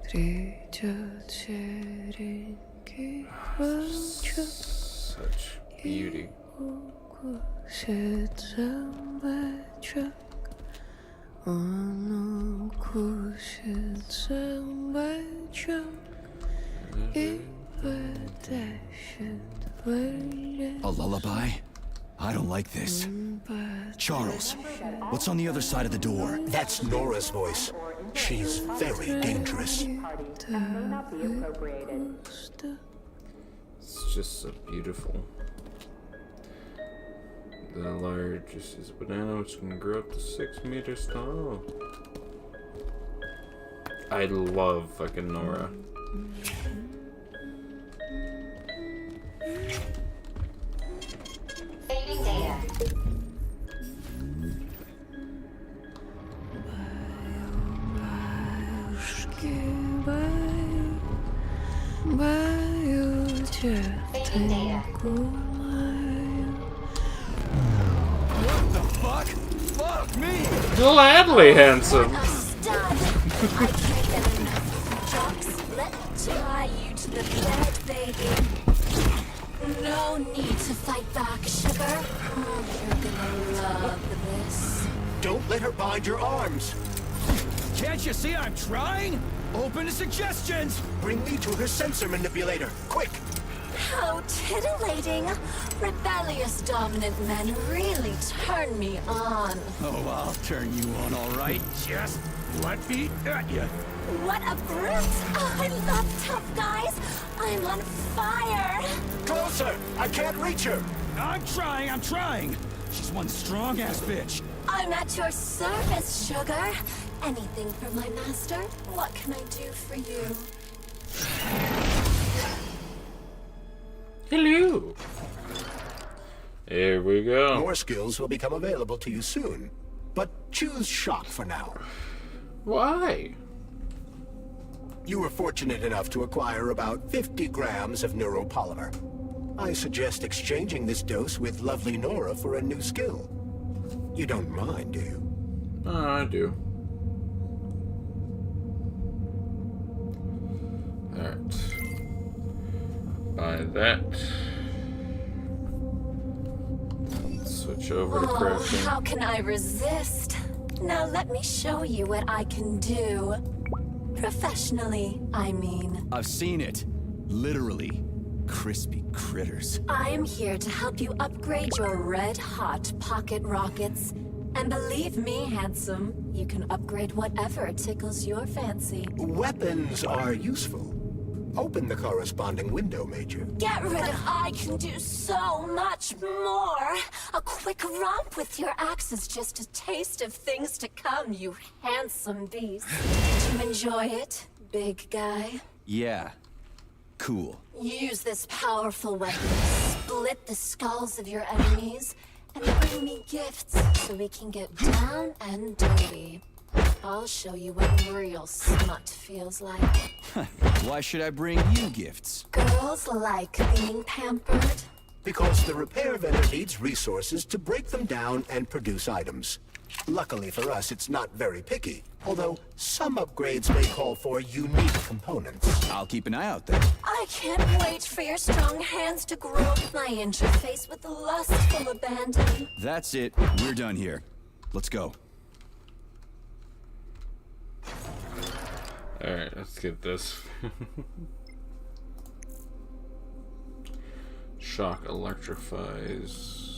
придет серенький волчок. Such beauty. Укусит зомбачок, он укусит зомбачок и потащит в лес. A lullaby? I don't like this. Charles, what's on the other side of the door? That's Nora's voice. She's very dangerous. It's just so beautiful. The largest is a banana which can grow up to 6 meters tall. I love fucking Nora. Saving data. What the fuck? Fuck me! Gladly, handsome. Let's tie you to the bed, baby. No need to fight back, sugar. You're gonna love this. Don't let her bind your arms. Can't you see I'm trying? Open to suggestions! Bring me to her sensor manipulator, quick! How titillating. Rebellious dominant men really turn me on. Oh, I'll turn you on, all right. Just let me at you. What a brute! Oh, I love tough guys. I'm on fire. Closer! I can't reach her! I'm trying. She's one strong-ass bitch. I'm at your service, sugar. Anything for my master? What can I do for you? Hello. Here we go. More skills will become available to you soon, but choose shock for now. Why? You were fortunate enough to acquire about 50 grams of neuropolymer. I suggest exchanging this dose with lovely Nora for a new skill. You don't mind, do you? I do. Alright. Buy that. Switch over to crafting. How can I resist? Now let me show you what I can do. Professionally, I mean. I've seen it. Literally. Crispy critters. I am here to help you upgrade your red-hot pocket rockets. And believe me, handsome, you can upgrade whatever tickles your fancy. Weapons are useful. Open the corresponding window, Major. Get rid of I can do so much more. A quick romp with your axe is just a taste of things to come, you handsome beast. Did you enjoy it, big guy? Yeah. Cool. Use this powerful weapon to split the skulls of your enemies and bring me gifts so we can get down and dirty. I'll show you what real smut feels like. Why should I bring you gifts? Girls like being pampered. Because the repair vendor needs resources to break them down and produce items. Luckily for us, it's not very picky, although some upgrades may call for unique components. I'll keep an eye out then. I can't wait for your strong hands to grope my interface with lustful abandon. That's it. We're done here. Let's go. Alright, let's get this. Shock electrifies.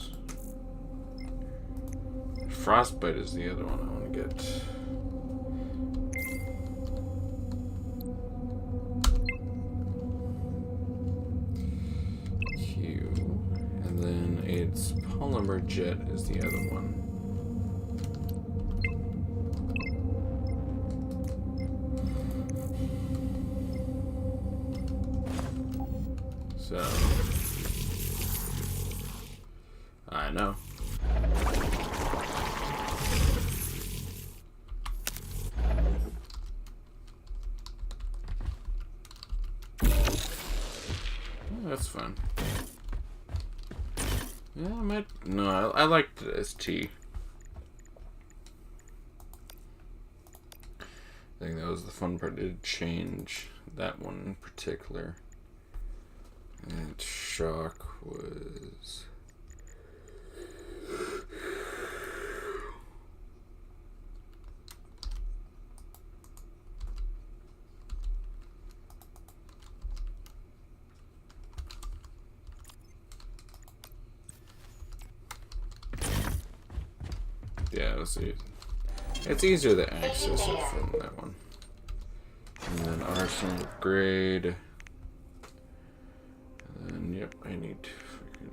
Frostbite is the other one I want to get. Q. And then its polymer jet is the other one. So, I know. That's fun. Yeah, I might. No, I liked the ST. I think that was the fun part. It did change that one in particular. And shock was. Yeah, let's see. It's easier to access it from that one. And then arsenal upgrade. And yep, I need freaking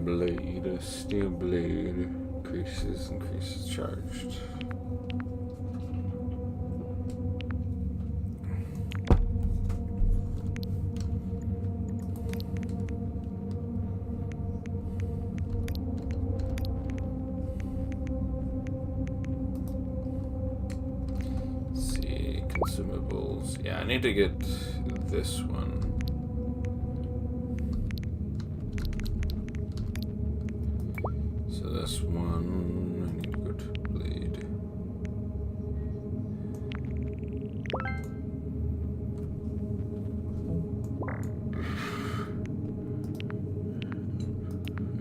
blade, a steel blade, increases charged. Consumables. Yeah, I need to get this one. So this one, I need to go to blade.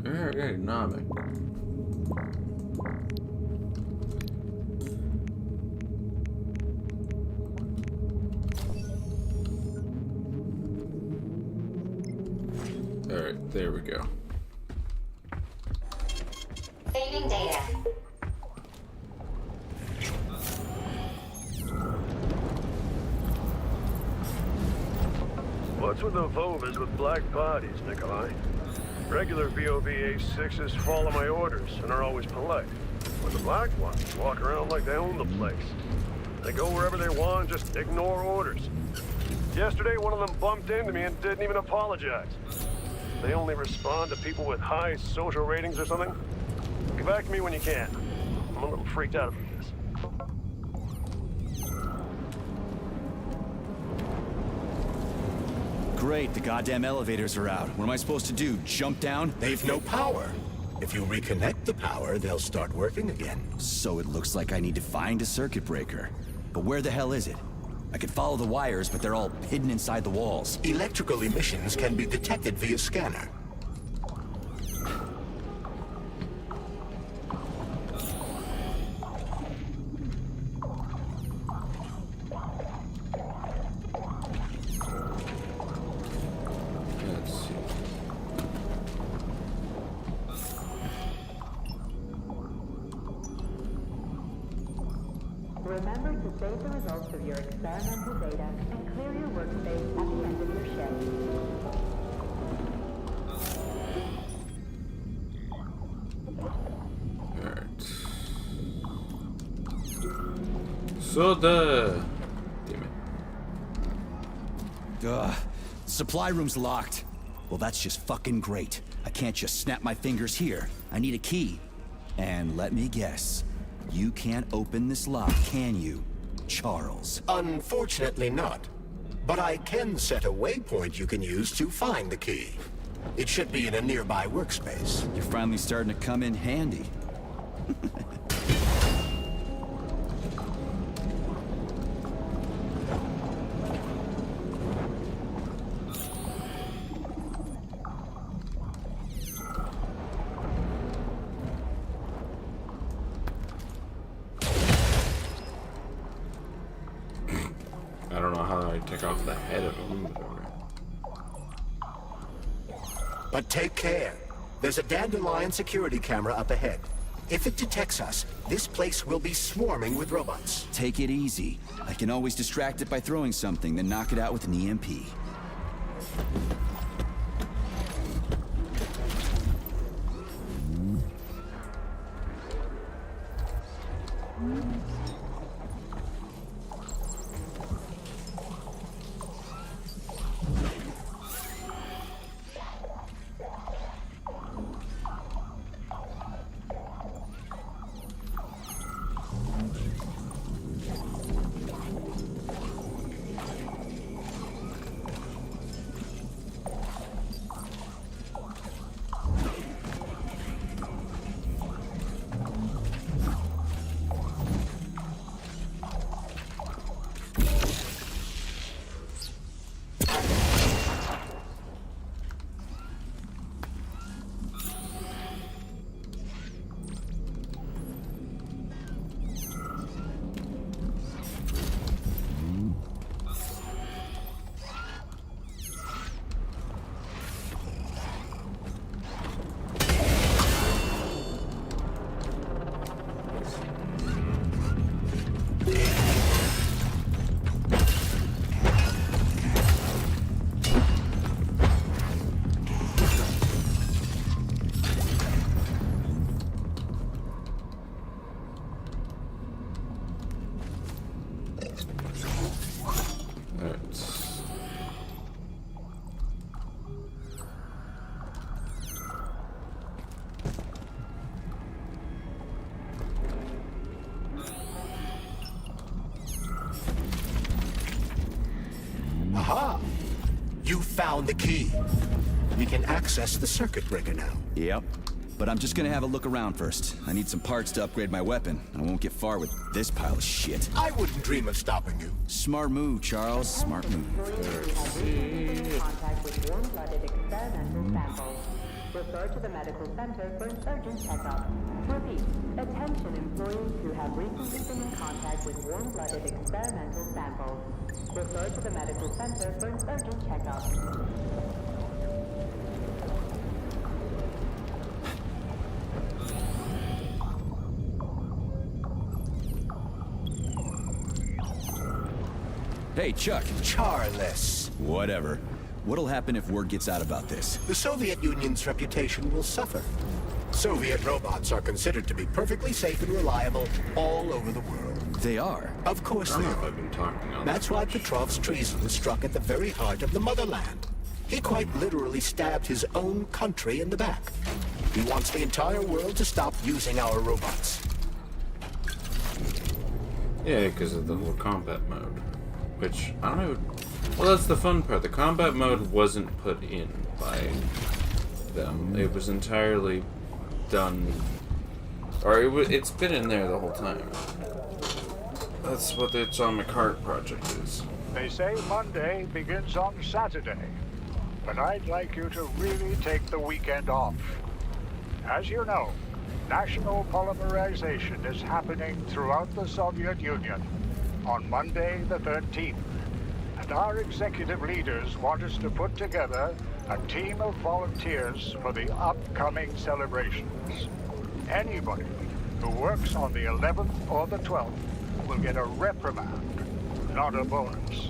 Ergonomic. Alright, there we go. Saving data. What's with the Vovas with black bodies, Nikolai? Regular VOV-A6s follow my orders and are always polite. But the black ones walk around like they own the place. They go wherever they want and just ignore orders. Yesterday, one of them bumped into me and didn't even apologize. They only respond to people with high social ratings or something. Get back to me when you can. I'm a little freaked out about this. Great, the goddamn elevators are out. What am I supposed to do, jump down? They've no power. If you reconnect the power, they'll start working again. So it looks like I need to find a circuit breaker. But where the hell is it? I can follow the wires, but they're all hidden inside the walls. Electrical emissions can be detected via scanner. Remember to save the results of your experimental data and clear your workspace at the end of your shift. Alright. Soda! Damn it. Ugh. Supply room's locked. Well, that's just fucking great. I can't just snap my fingers here. I need a key. And let me guess. You can't open this lock, can you, Charles? Unfortunately not. But I can set a waypoint you can use to find the key. It should be in a nearby workspace. You're finally starting to come in handy. I don't know how I take off the head of a humidor. But take care. There's a Dandelion security camera up ahead. If it detects us, this place will be swarming with robots. Take it easy. I can always distract it by throwing something, then knock it out with an EMP. Aha! You found the key. We can access the circuit breaker now. Yep. But I'm just gonna have a look around first. I need some parts to upgrade my weapon. I won't get far with this pile of shit. I wouldn't dream of stopping you. Smart move, Charles. Smart move. Contact with warm-blooded experimental samples. Refer to the medical center for an urgent checkup. Repeat, attention employees who have recently been in contact with warm-blooded experimental samples. Refer to the medical center for an urgent checkup. Hey, Chuck. Charles. Whatever. What'll happen if word gets out about this? The Soviet Union's reputation will suffer. Soviet robots are considered to be perfectly safe and reliable all over the world. They are? Of course I they don't know if are. I've been talking on That's why Petrov's treason struck at the very heart of the motherland. He quite literally stabbed his own country in the back. He wants the entire world to stop using our robots. Yeah, because of the whole combat mode. Which, I don't know. Well, that's the fun part. The combat mode wasn't put in by them. It was entirely done. Or it's been in there the whole time. That's what the Atomic Heart project is. They say Monday begins on Saturday, but I'd like you to really take the weekend off. As you know, national polymerization is happening throughout the Soviet Union on Monday the 13th, and our executive leaders want us to put together a team of volunteers for the upcoming celebrations. Anybody who works on the 11th or the 12th will get a reprimand, not a bonus.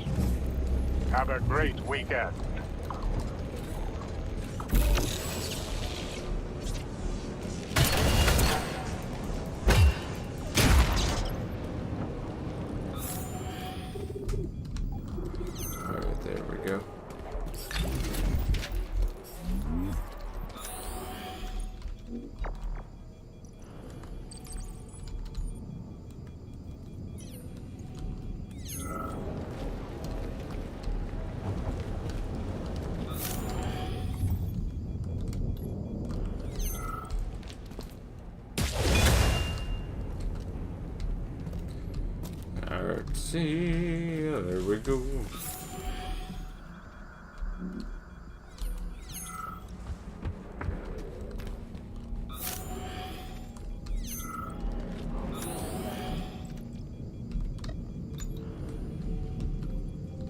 Have a great weekend. Alright, there we go. Alright, see, there we go.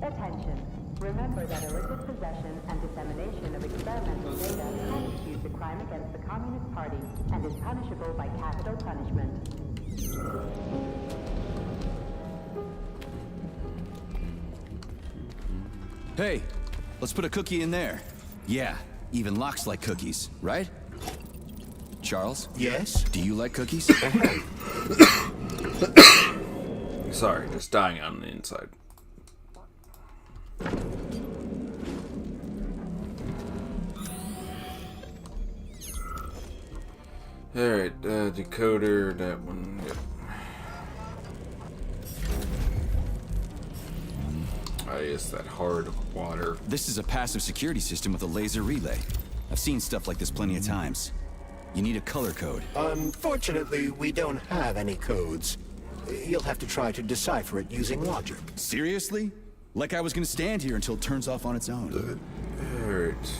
Attention. Remember that illicit possession and dissemination of experimental data constitutes a crime against the Communist Party and is punishable by capital punishment. Hey, let's put a cookie in there. Yeah, even Locke's like cookies, right? Charles? Yes? Do you like cookies? Sorry, just dying on the inside. Alright, decoder, that one, yep. Ah, yes, that hard water. This is a passive security system with a laser relay. I've seen stuff like this plenty of times. You need a color code. Unfortunately, we don't have any codes. You'll have to try to decipher it using logic. Seriously? Like I was gonna stand here until it turns off on its own. Alright.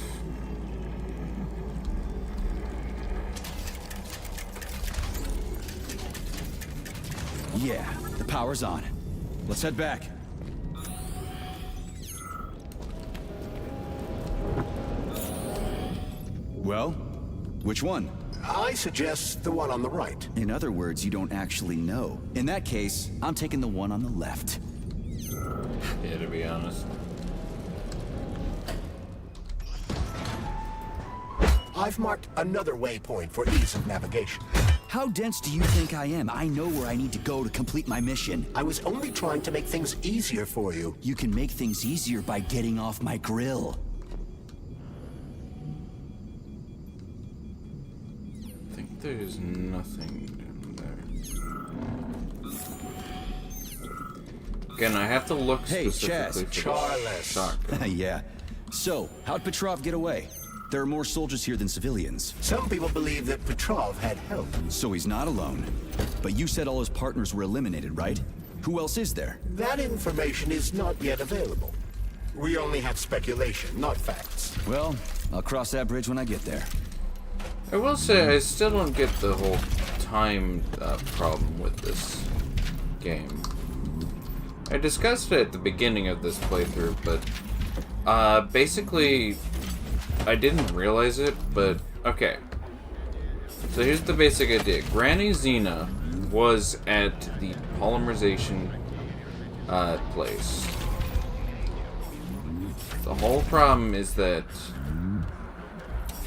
Yeah, the power's on. Let's head back. Well, which one? I suggest the one on the right. In other words, you don't actually know. In that case, I'm taking the one on the left. Yeah, to be honest. I've marked another waypoint for ease of navigation. How dense do you think I am? I know where I need to go to complete my mission. I was only trying to make things easier for you. You can make things easier by getting off my grill. I think there's nothing down there. Again, I have to look specifically for the shotgun. Yeah. So, how'd Petrov get away? There are more soldiers here than civilians. Some people believe that Petrov had help. So he's not alone. But you said all his partners were eliminated, right? Who else is there? That information is not yet available. We only have speculation, not facts. Well, I'll cross that bridge when I get there. I will say, I still don't get the whole time problem with this game. I discussed it at the beginning of this playthrough, but basically, I didn't realize it, but okay. So here's the basic idea. Granny Xena was at the polymerization place. The whole problem is that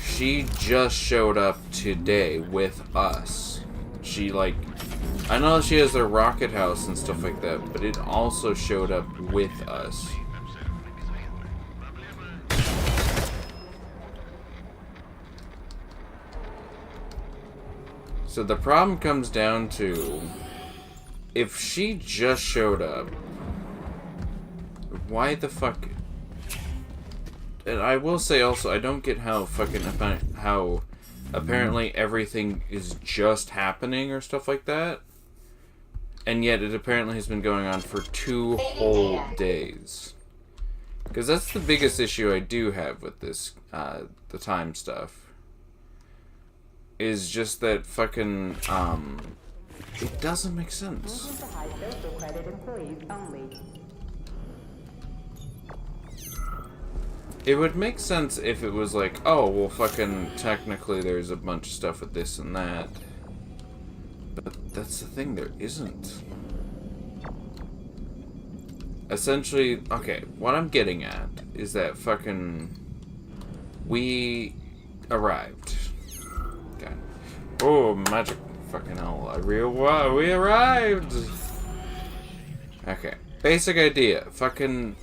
she just showed up today with us. She, like, I know she has a rocket house and stuff like that, but it also showed up with us. So the problem comes down to, if she just showed up, why the fuck? And I will say also, I don't get how how apparently everything is just happening or stuff like that, and yet it apparently has been going on for 2 whole days. Because that's the biggest issue I do have with this, the time stuff. Is just that fucking, it doesn't make sense. It would make sense if it was like, oh, well, fucking, technically there's a bunch of stuff with this and that. But that's the thing, there isn't. Essentially, okay, what I'm getting at is that fucking, we arrived. Okay. Oh, magic fucking hell, we arrived! Okay, basic idea, fucking,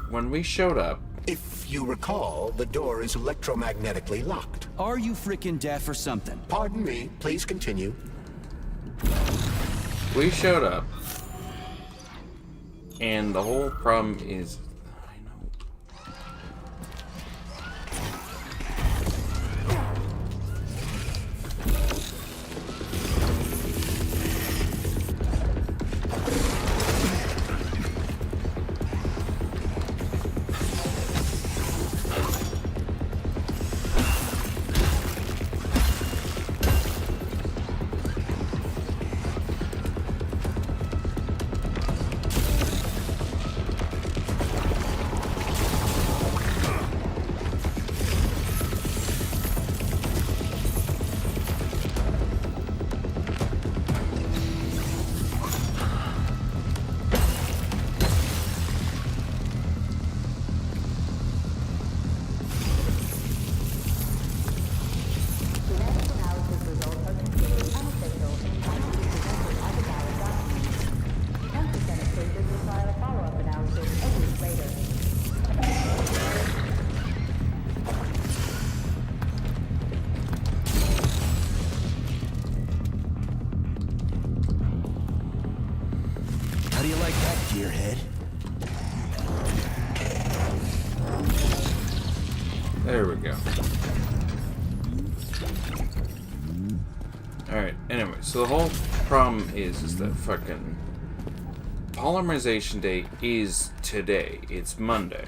when we showed up, if you recall, the door is electromagnetically locked. Are you freaking deaf or something? Pardon me, please continue. We showed up, and the whole problem is, there we go. Alright, anyway, so the whole problem is that fucking Polymerization Day is today. It's Monday.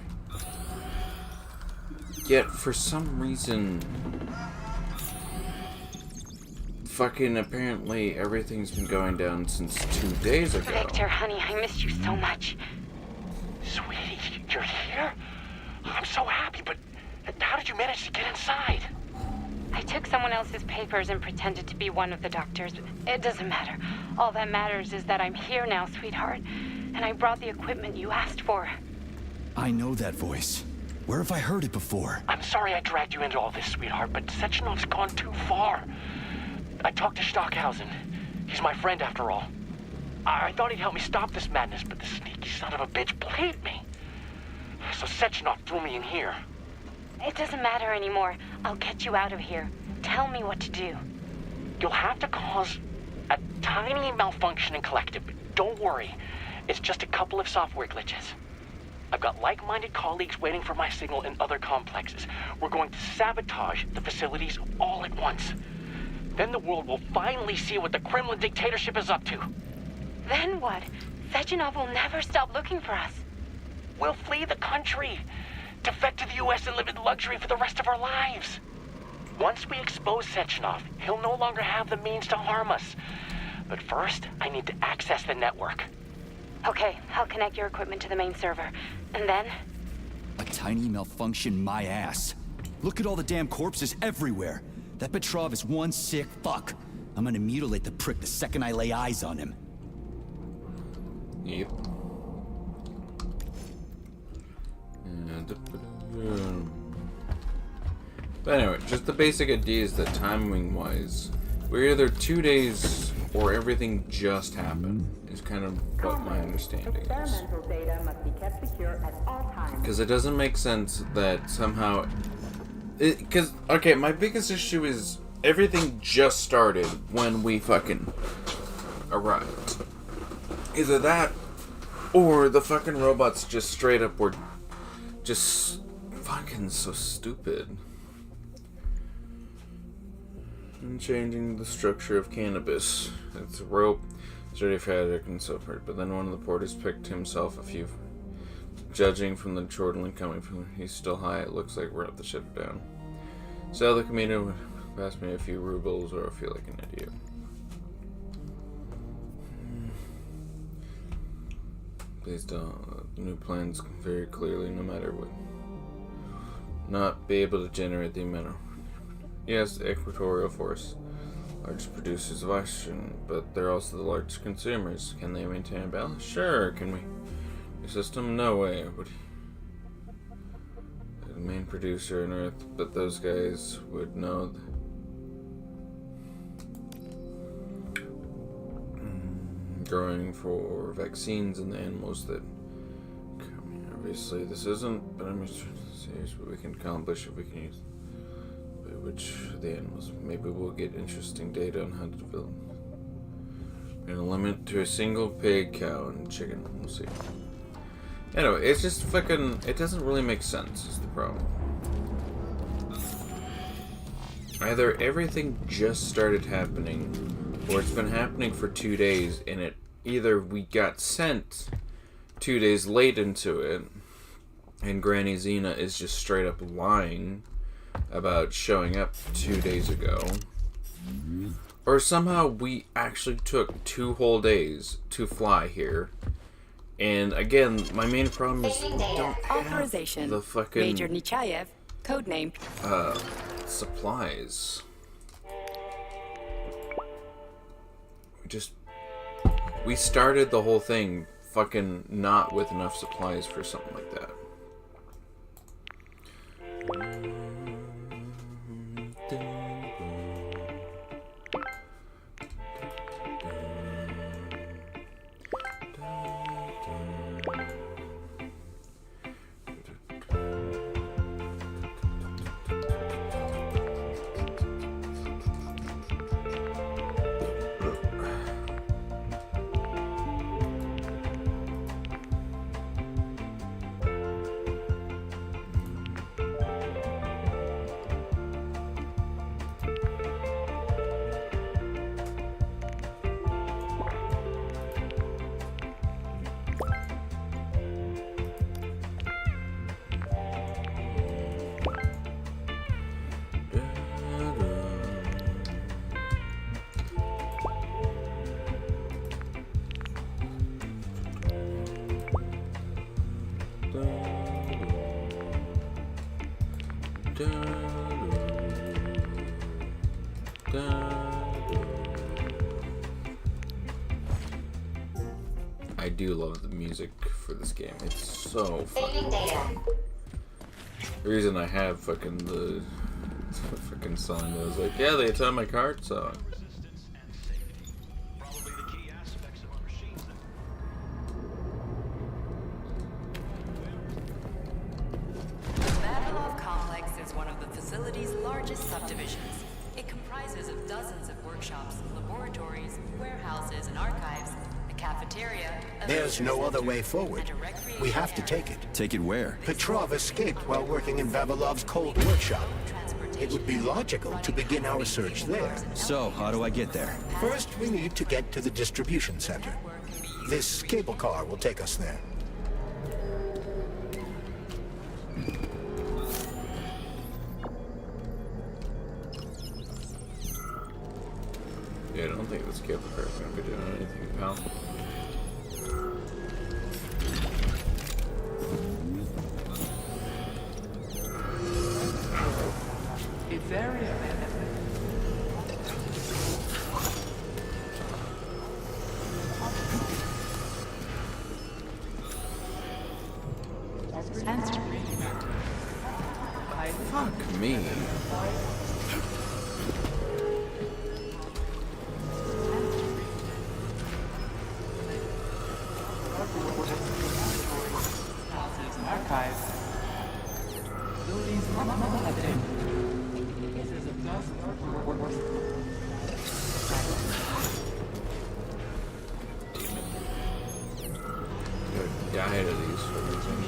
Yet, for some reason, fucking apparently everything's been going down since 2 days ago. Victor, honey, I missed you so much. Sweetie, you're here? I'm so happy, but how did you manage to get inside? I took someone else's papers and pretended to be one of the doctors. It doesn't matter. All that matters is that I'm here now, sweetheart. And I brought the equipment you asked for. I know that voice. Where have I heard it before? I'm sorry I dragged you into all this, sweetheart, but Sechenov's gone too far. I talked to Stockhausen. He's my friend, after all. I thought he'd help me stop this madness, but the sneaky son of a bitch played me. So Sechenov threw me in here. It doesn't matter anymore. I'll get you out of here. Tell me what to do. You'll have to cause a tiny malfunction in Collective. Don't worry. It's just a couple of software glitches. I've got like-minded colleagues waiting for my signal in other complexes. We're going to sabotage the facilities all at once. Then the world will finally see what the Kremlin dictatorship is up to. Then what? Sechenov will never stop looking for us. We'll flee the country, defect to the US and live in luxury for the rest of our lives. Once we expose Sechenov, he'll no longer have the means to harm us. But first, I need to access the network. Okay, I'll connect your equipment to the main server. And then? A tiny malfunction, my ass. Look at all the damn corpses everywhere. That Petrov is one sick fuck. I'm gonna mutilate the prick the second I lay eyes on him. Yep. But anyway, just the basic idea is that timing-wise, we're either 2 days or everything just happened, is kind of what my understanding is. Experimental data must be kept secure at all times. Because it doesn't make sense that somehow... Because, okay, my biggest issue is everything just started when we fucking arrived. Either that, or the fucking robots just straight up were just fucking so stupid. And changing the structure of cannabis. It's a rope, sturdy fabric, and so forth. But then one of the porters picked himself a few. Judging from the chortling coming from, he's still high. It looks like we're at the ship down. So the comedian would pass me a few rubles, or I feel like an idiot. Please don't. New plans very clearly, no matter what. Not be able to generate the amount of. Yes, the equatorial force, largest producers of oxygen, but they're also the largest consumers. Can they maintain a balance? Sure. Can we? The system? No way. Would the main producer on Earth, but those guys would know. Growing for vaccines and the animals that. Obviously, this isn't, but I'm just trying to see what we can accomplish if we can use. Which the animals, maybe we'll get interesting data on how to develop. We're gonna limit to a single pig, cow, and chicken. We'll see. Anyway, it's just fucking. It doesn't really make sense. Is the problem? Either everything just started happening, or it's been happening for 2 days, and it either we got sent 2 days late into it, and Granny Xena is just straight up lying about showing up 2 days ago, or somehow we actually took 2 whole days to fly here. And again, my main problem is we don't have the fucking Major Nechayev, codename supplies. We started the whole thing fucking not with enough supplies for something like that. I do love the music for this game. It's so fucking fun. The reason I have fucking the fucking song was like, yeah, they attend my cart song. Vavilov Complex is one of the facility's largest subdivisions. It comprises of dozens of workshops, laboratories, warehouses, and archives, a cafeteria. There's no other way forward. We have to take it. Take it where? Petrov escaped while working in Vavilov's cold workshop. It would be logical to begin our search there. So, how do I get there? First, we need to get to the distribution center. This cable car will take us there. Yeah, I don't think this cable car is going to be doing anything, pal. Sensor Fuck me. Archive. Died of these for reasons.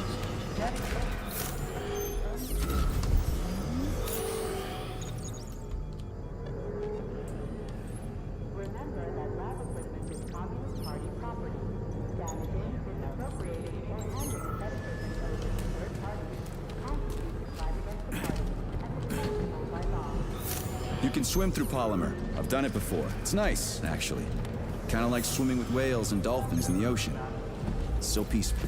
Remember that lab equipment is Communist Party property. Damaging, misappropriating, or handling such equipment over to third parties constitutes a crime against the party and is punishable by law. You can swim through polymer. I've done it before. It's nice, actually. Kind of like swimming with whales and dolphins in the ocean. It's so peaceful.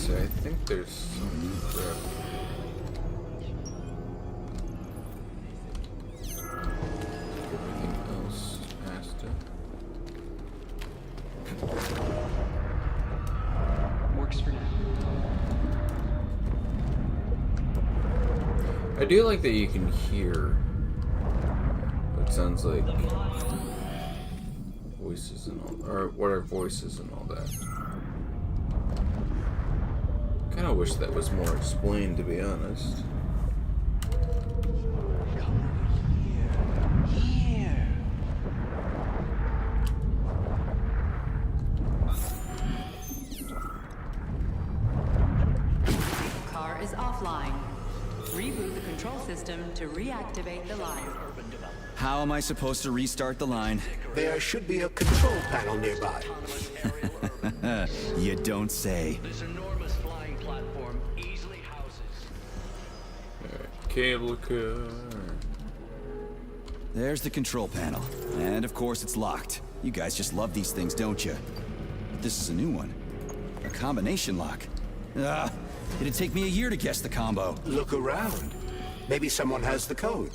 I think there's some crap. Everything else past it. Works for now. I do like that you can hear what sounds like voices and all, or what are voices and all that. Kinda wish that was more explained, to be honest. Car is offline. Reboot the control system to reactivate the line. How am I supposed to restart the line? There should be a control panel nearby. You don't say. This enormous flying platform easily houses. Alright, cable car. There's the control panel. And of course it's locked. You guys just love these things, don't you? But this is a new one. A combination lock. It'd take me a year to guess the combo. Look around. Maybe someone has the code.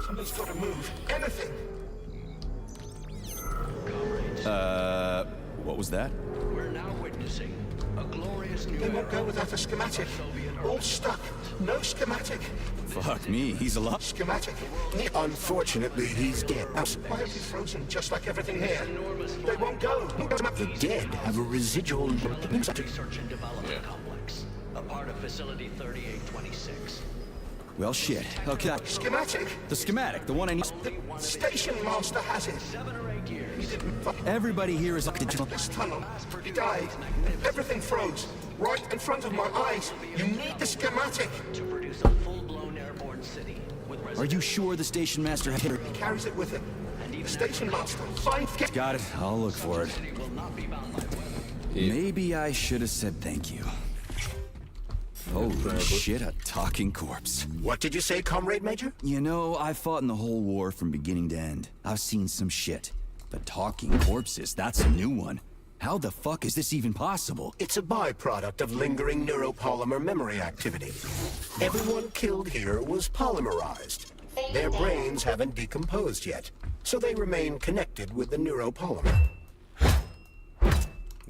Somebody's got to move. Anything. What was that? We're now witnessing a glorious new They won't go without a schematic. All stuck. No schematic. Fuck me, he's alive. Schematic. Unfortunately, he's dead. Now, why are you frozen just like everything here? They won't go. The dead have a residual... Research and Development Complex, a part of Facility 3826. Well, shit. Okay. Schematic. The schematic, the one I need. The station master has it. 7 or 8 years. Everybody here is This tunnel. He died. Everything froze. Right in front of my eyes. You need the schematic. To produce a full-blown airborne city. Are you sure the station master has it? He carries it with him. The station master. Find... Got it. I'll look for it. Maybe I should have said thank you. Holy shit, a talking corpse. What did you say, Comrade Major? You know, I've fought in the whole war from beginning to end. I've seen some shit. But talking corpses, that's a new one. How the fuck is this even possible? It's a byproduct of lingering neuropolymer memory activity. Everyone killed here was polymerized. Their brains haven't decomposed yet, so they remain connected with the neuropolymer.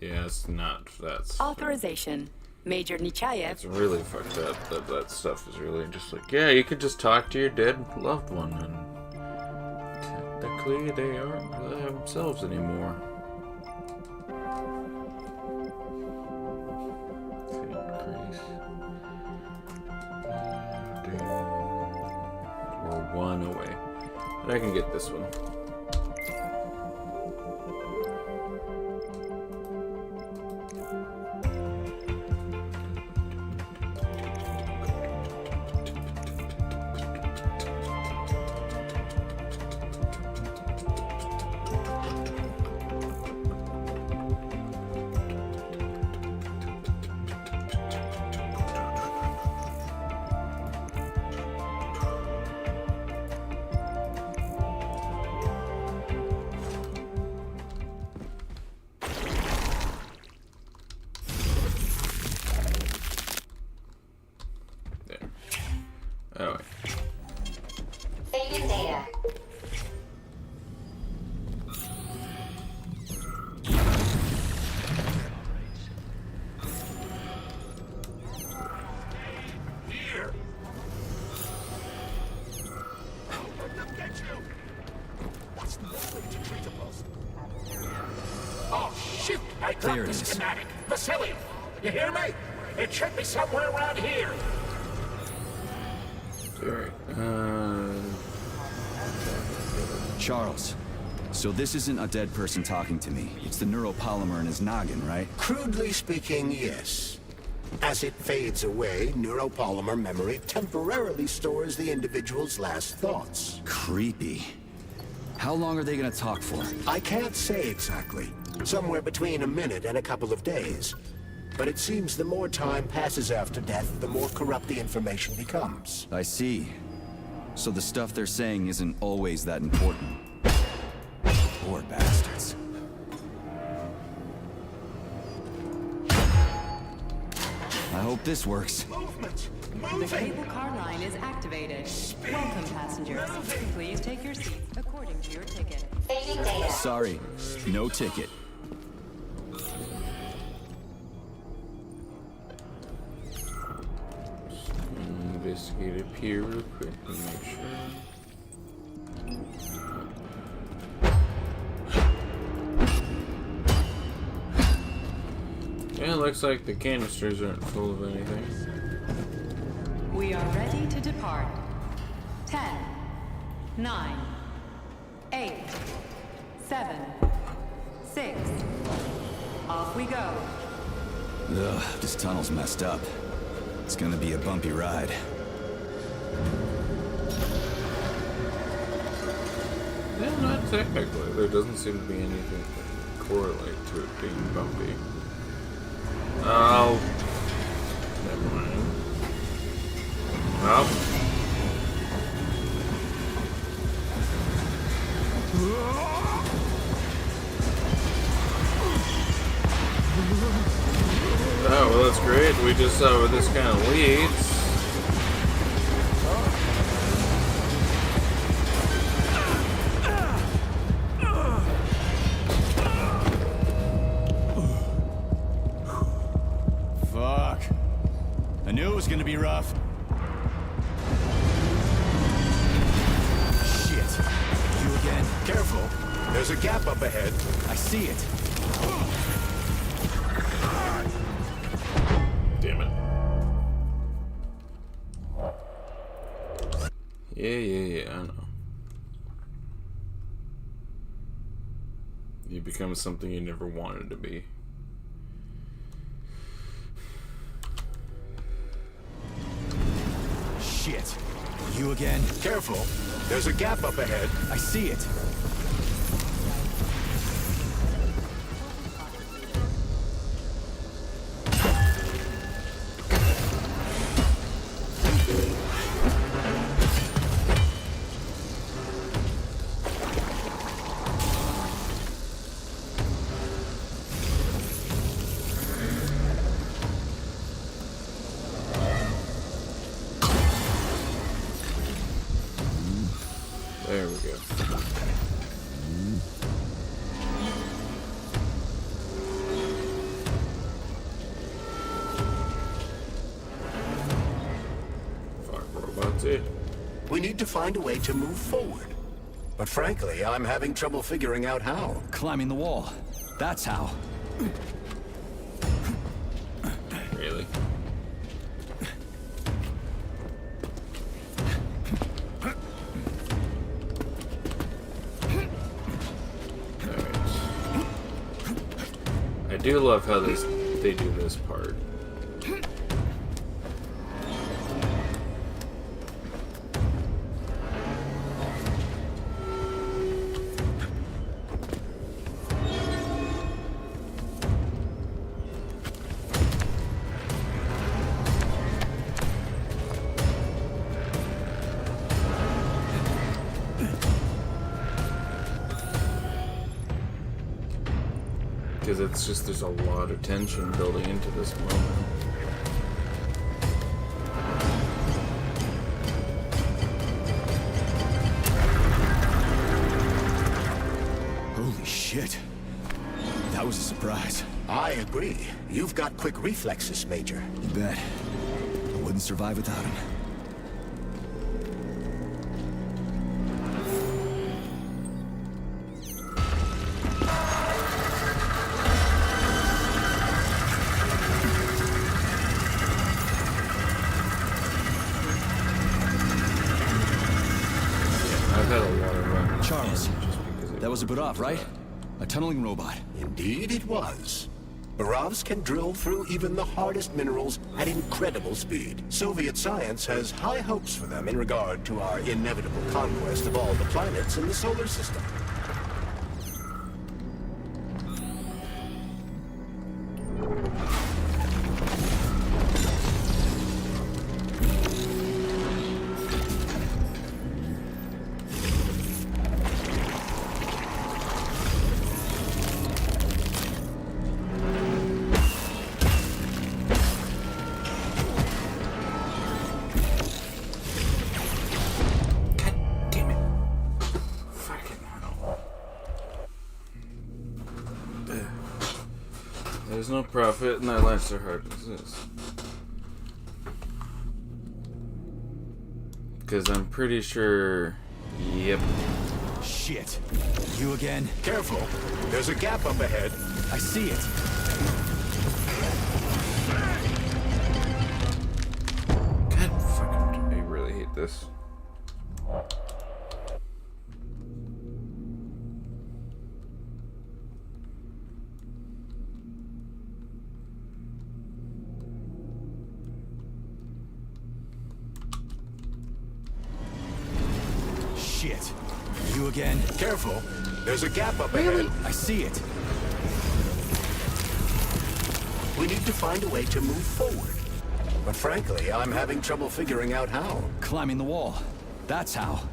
Yeah, it's not. That's Authorization. Major Nechayev. It's really fucked up that stuff is really just like, yeah, you could just talk to your dead loved one, and technically they aren't themselves anymore. We're one away. And I can get this one. Anyway. Saving data. Oh, shoot! I There dropped it the is. schematic. Vasily, you hear me? It should be somewhere around here. Charles, so this isn't a dead person talking to me. It's the neuropolymer in his noggin, right? Crudely speaking, yes. As it fades away, neuropolymer memory temporarily stores the individual's last thoughts. Creepy. How long are they gonna talk for? I can't say exactly. Somewhere between a minute and a couple of days. But it seems the more time passes after death, the more corrupt the information becomes. I see. So the stuff they're saying isn't always that important. Poor bastards. I hope this works. The cable car line is activated. Welcome, passengers. Please take your seats according to your ticket. Sorry, no ticket. Investigate it here real quick and make sure. Yeah, it looks like the canisters aren't full of anything. We are ready to depart. 10, 9, 8, 7, 6. Off we go. Ugh, this tunnel's messed up. It's gonna be a bumpy ride. Yeah, not technically. There doesn't seem to be anything that correlate to it being bumpy. Oh. Never mind. Well. Oh, well, that's great. We just saw where this kind of leads. Fuck. I knew it was gonna be rough. Shit. You again? Careful. There's a gap up ahead. I see it. Damn it. Yeah, I know. You become something you never wanted to be. Shit. You again? Careful. There's a gap up ahead. I see it. There we go. Fuck, robots it. We need to find a way to move forward. But frankly, I'm having trouble figuring out how. Climbing the wall. That's how. Really? I do love how they do this part. Because it's just, there's a lot of tension building into this moment. agree. You've got quick reflexes, Major. You bet. I wouldn't survive without him. I've had a lot of run. Charles, that was a Barov, right? A tunneling robot. Indeed it was. Barovs can drill through even the hardest minerals at incredible speed. Soviet science has high hopes for them in regard to our inevitable conquest of all the planets in the solar system. There's no profit in that life's so hard as this. Because I'm pretty sure... Yep. Shit. You again? Careful. There's a gap up ahead. I see it. God fucking... I really hate this. Shit. You again? Careful. There's a gap up ahead. I see it. We need to find a way to move forward. But frankly, I'm having trouble figuring out how. Climbing the wall. That's how.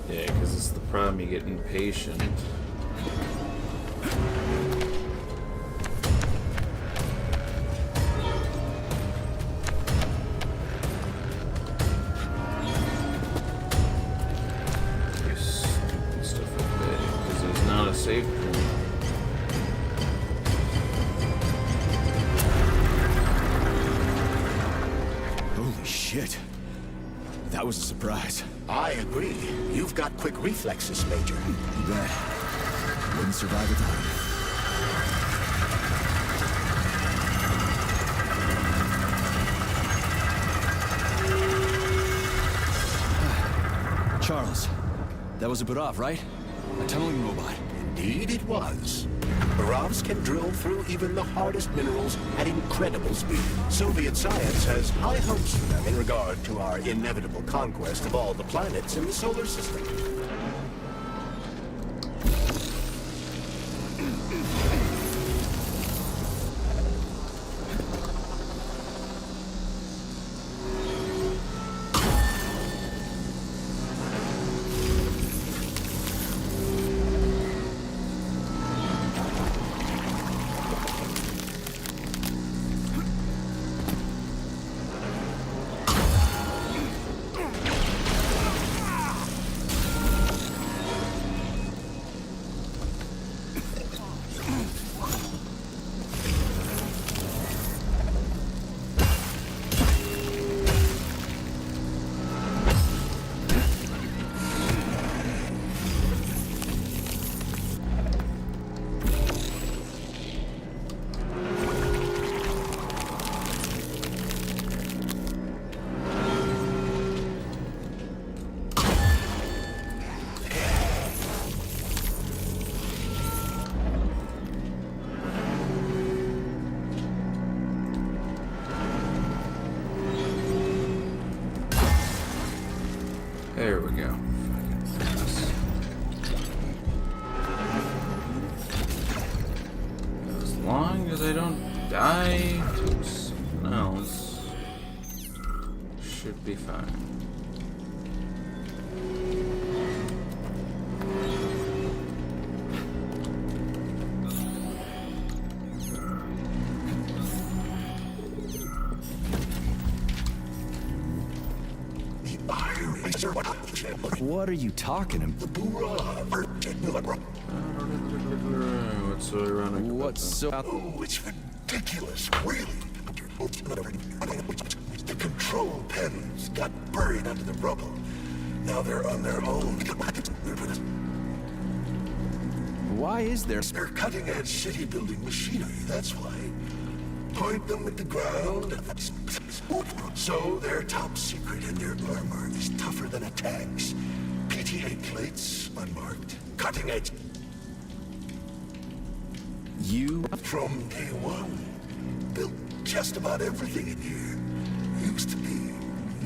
Yeah, because it's the problem, you get impatient. You stupid stuff like that, because there's not a save point. Holy shit. That was a surprise. I agree. You've got quick reflexes, Major. You bet. Wouldn't survive without him. Charles, that was a Barov, right? A tunneling robot. Indeed it was. Barovs can drill through even the hardest minerals at incredible speed. Soviet science has high hopes for them in regard to our inevitable conquest of all the planets in the solar system. There we go. I do something else, should be fine. What are you talking about? What's so ironic? What's so... Oh, it's ridiculous, really. The control panels got buried under the rubble. Now they're on their own. Why is there... They're cutting-edge city-building machinery, that's why. Point them at the ground. So they're top secret and their armor is tougher than a tank's. PTA plates, unmarked. Cutting edge. You... From day one. Built just about everything in here. Used to be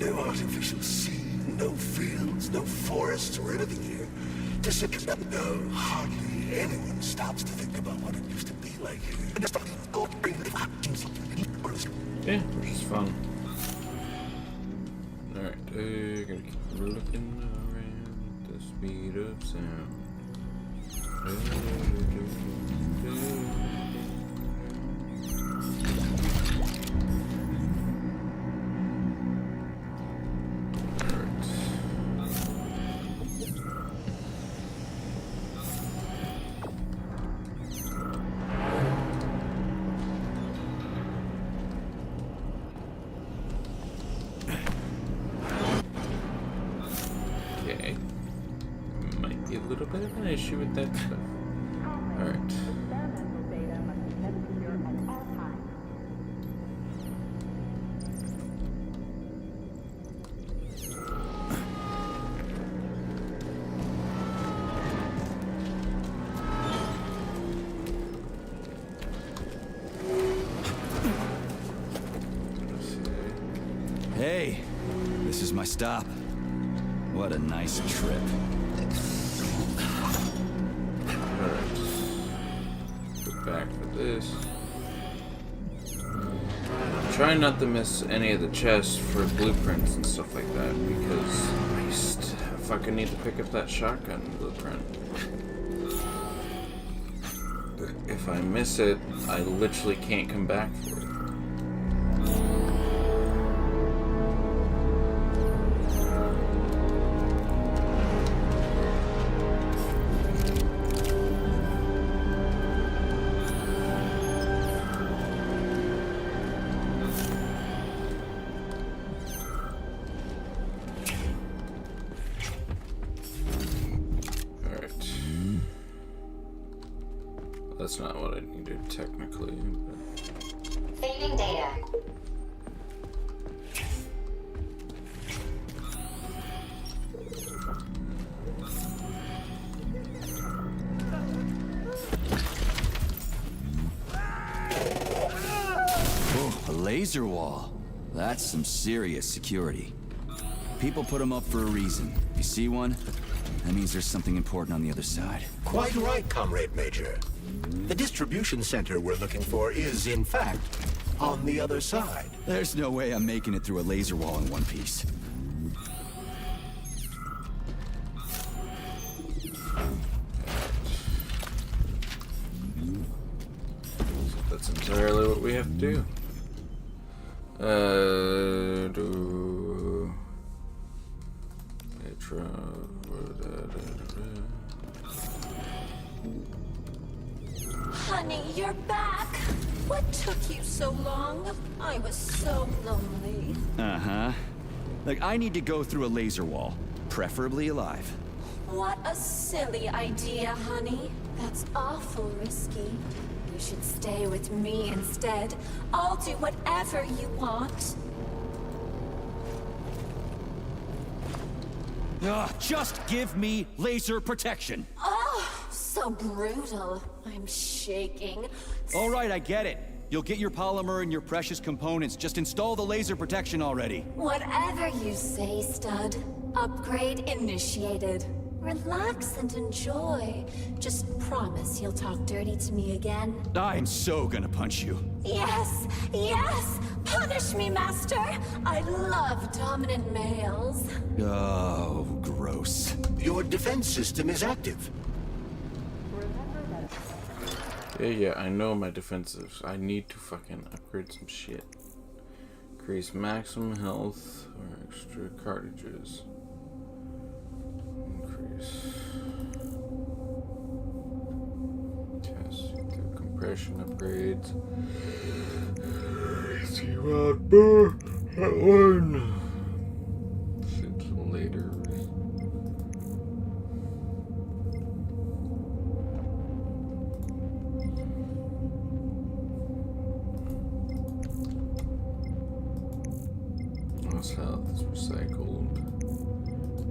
no artificial sea, no fields, no forests or anything here. No, hardly anyone stops to think about what it used to be like here. Yeah, which is fun. Alright, gonna keep looking around at the speed of sound. Okay. Might be a little bit of an issue with that stuff. Alright. Hey, this is my stop. What a nice trip. Alright. Go back for this. Try not to miss any of the chests for blueprints and stuff like that, because I fucking need to pick up that shotgun blueprint. If I miss it, I literally can't come back for it. That's not what I needed technically. But... Saving data. Oh, a laser wall. That's some serious security. People put them up for a reason. If you see one, that means there's something important on the other side. Quite right, Comrade Major. The distribution center we're looking for is, in fact, on the other side. There's no way I'm making it through a laser wall in one piece. That's entirely what we have to do. Honey, you're back. What took you so long? I was so lonely. Uh-huh. Like, I need to go through a laser wall, preferably alive. What a silly idea, honey. That's awful risky. You should stay with me instead. I'll do whatever you want. Ugh, just give me laser protection. Oh, so brutal. I'm shaking. All right, I get it. You'll get your polymer and your precious components. Just install the laser protection already. Whatever you say, stud. Upgrade initiated. Relax and enjoy. Just promise you'll talk dirty to me again. I'm so gonna punch you. Yes, yes! Punish me, Master! I love dominant males. Oh, gross. Your defense system is active. Yeah, I know my defensives. I need to fucking upgrade some shit. Increase maximum health or extra cartridges. Increase. Test through compression upgrades. See what more that one. Sit later. Health is recycled.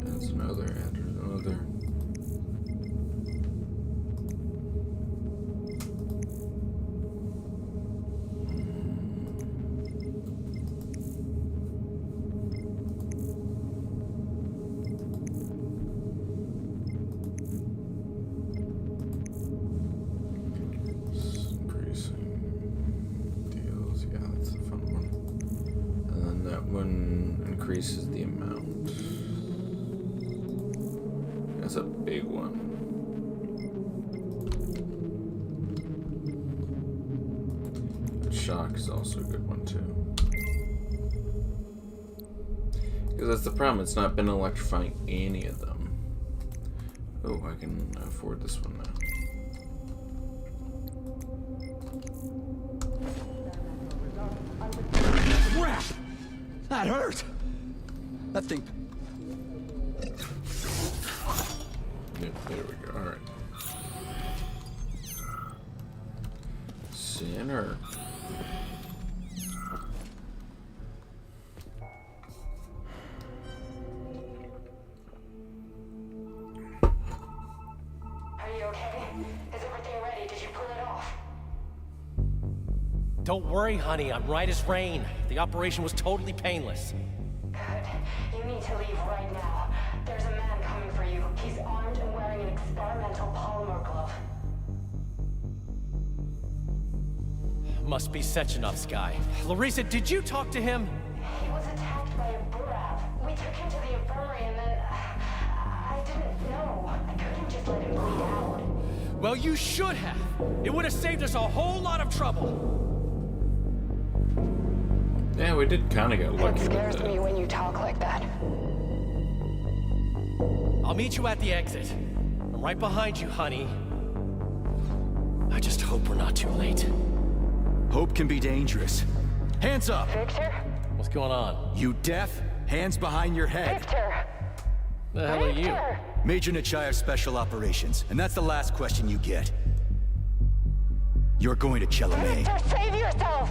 Adds another, adds another. Increasing deals, yeah, that's a fun one. And then that one increases the amount. That's a big one. The shock is also a good one too. Because that's the problem, it's not been electrifying any of them. Oh, I can afford this one now. Crap! That hurt! That thing... Yeah, there we go, alright. Center. Are you okay? Is everything ready? Did you pull it off? Don't worry, honey. I'm right as rain. The operation was totally painless. Good. You need to leave right now. There's a man coming for you. He's armed and wearing an experimental polymer glove. Must be Sechenov's guy. Larissa, did you talk to him? He was attacked by a Burav. We took him to the infirmary and then... I didn't know. I couldn't just let him bleed out. Well, you should have. It would have saved us a whole lot of trouble. Yeah, we did kind of get lucky It with scares that. me when you talk like that. I'll meet you at the exit. I'm right behind you, honey. I just hope we're not too late. Hope can be dangerous. Hands up! Victor? What's going on? You deaf? Hands behind your head. Victor! The hell are you? Victor! Major Nechayev Special Operations, and that's the last question you get. You're going to Chalamet. Victor, save yourself!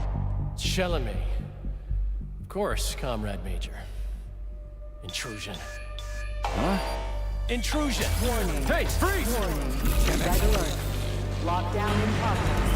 Chalamet. Of course, Comrade Major. Intrusion. Huh? Intrusion! Warning. Hey, freeze! Warning. Red alert. Lockdown in progress.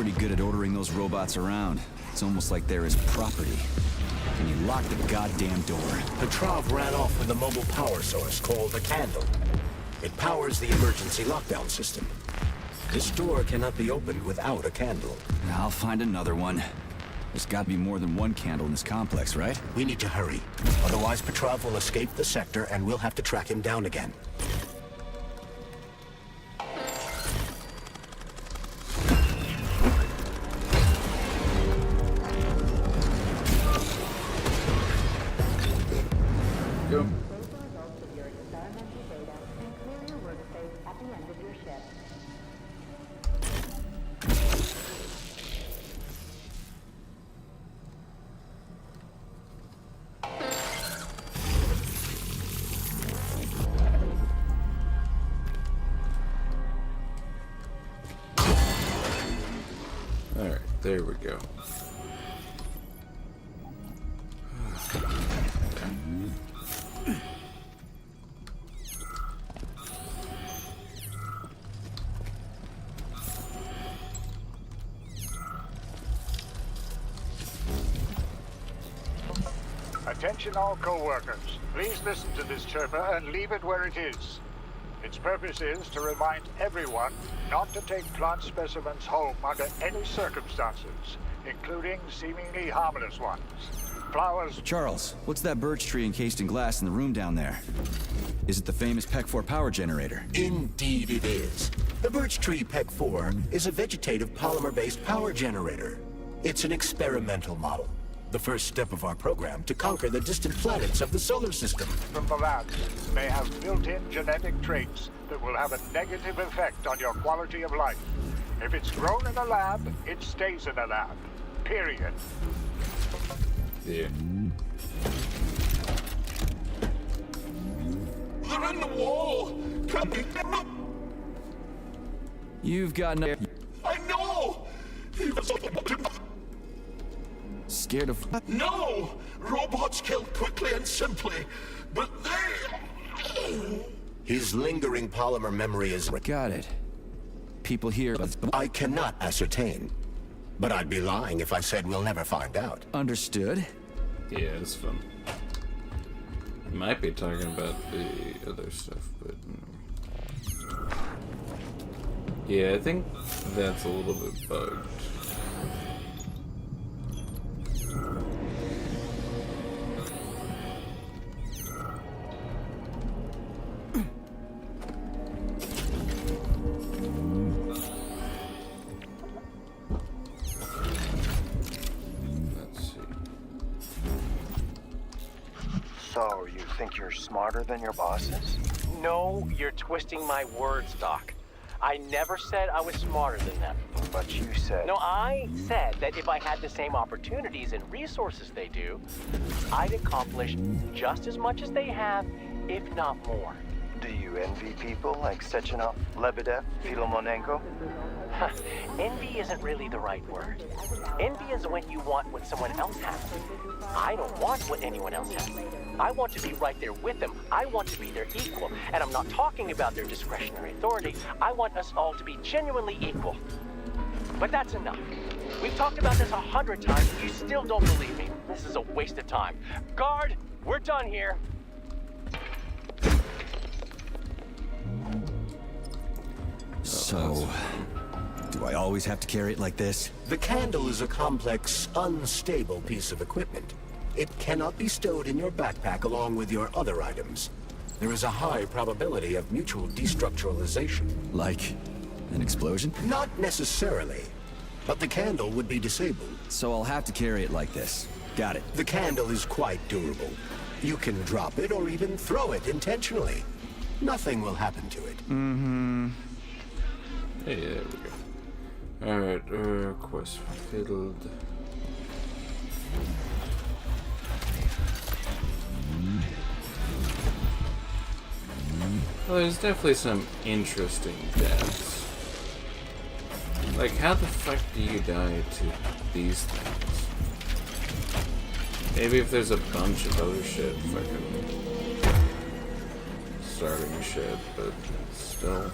pretty good at ordering those robots around. It's almost like they're his property. And he locked the goddamn door. Petrov ran off with a mobile power source called the Candle. It powers the emergency lockdown system. This door cannot be opened without a candle. I'll find another one. There's got to be more than one candle in this complex, right? We need to hurry. Otherwise, Petrov will escape the sector and we'll have to track him down again. Go. Alright, there we go. Attention all co-workers. Please listen to this chirper and leave it where it is. Its purpose is to remind everyone not to take plant specimens home under any circumstances, including seemingly harmless ones. Flowers... Charles, what's that birch tree encased in glass in the room down there? Is it the famous PEC-4 power generator? Indeed it is. The birch tree PEC-4 is a vegetative polymer-based power generator. It's an experimental model. The first step of our program to conquer the distant planets of the solar system. From the lab may have built-in genetic traits that will have a negative effect on your quality of life. If it's grown in a lab, it stays in a lab. Period. Yeah. They're in the wall! Can't be... You've got no... I know! He was... Scared of... No! Robots kill quickly and simply, but they... His lingering polymer memory is... Got it. People here... I cannot ascertain. But I'd be lying if I said we'll never find out. Understood. Yeah, it's fun. We might be talking about the other stuff, but... No. Yeah, I think that's a little bit bugged. So, you think you're smarter than your bosses? No, you're twisting my words, Doc. I never said I was smarter than them. But you said... No, I said that if I had the same opportunities and resources they do, I'd accomplish just as much as they have, if not more. Do you envy people like Sechenov, Lebedev, Filomonenko? Envy isn't really the right word. Envy is when you want what someone else has. I don't want what anyone else has. I want to be right there with them. I want to be their equal. And I'm not talking about their discretionary authority. I want us all to be genuinely equal. But that's enough. We've talked about this 100 times. You still don't believe me. This is a waste of time. Guard, we're done here. So, do I always have to carry it like this? The candle is a complex, unstable piece of equipment. It cannot be stowed in your backpack along with your other items. There is a high probability of mutual destructuralization. Like an explosion? Not necessarily, but the candle would be disabled. So I'll have to carry it like this. Got it. The candle is quite durable. You can drop it or even throw it intentionally. Nothing will happen to it. Mm-hmm. Hey, there we go. Alright, quest fulfilled. Well, there's definitely some interesting deaths. Like, how the fuck do you die to these things? Maybe if there's a bunch of other shit, fucking starting shit, but still.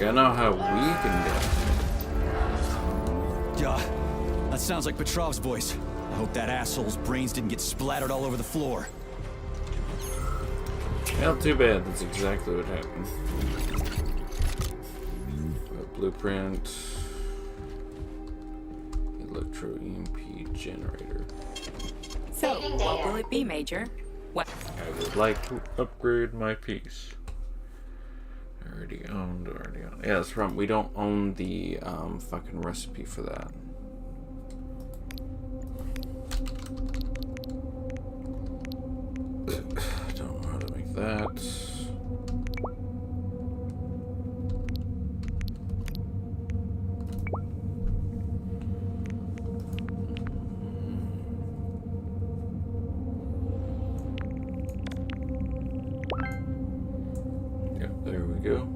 Like, I know how we can get. Yeah, that sounds like Petrov's voice. I hope that asshole's brains didn't get splattered all over the floor. Well, too bad. That's exactly what happened. Blueprint. Electro EMP generator. So, what will it be, Major? What? I would like to upgrade my piece. Already owned. Yeah, that's right. We don't own the fucking recipe for that. Don't know how to make that. There we go.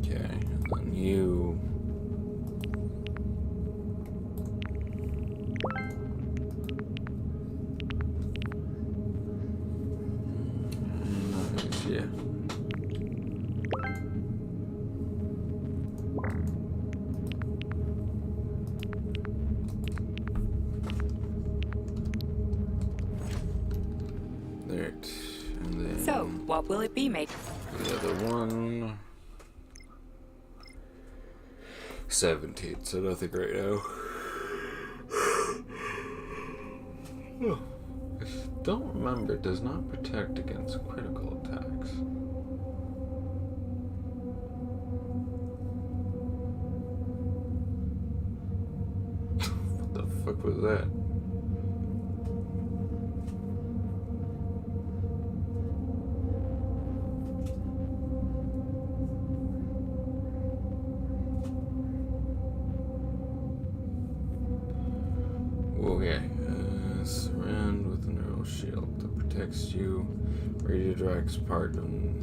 Okay, and then you. Nice, yeah. And then So, what will it be, mate? the other one. 17, so nothing right now. I don't remember, it does not protect against critical attacks. What the fuck was that? Okay, surround with a neural shield that protects you. Radio directs part and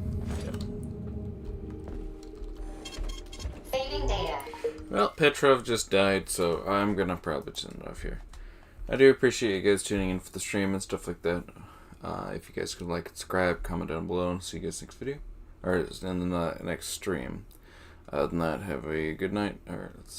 Saving data. Well, Petrov just died, so I'm gonna probably send it off here. I do appreciate you guys tuning in for the stream and stuff like that. If you guys could like and subscribe, comment down below, and see you guys next video. Or in the next stream. Other than that, have a good night. Or let's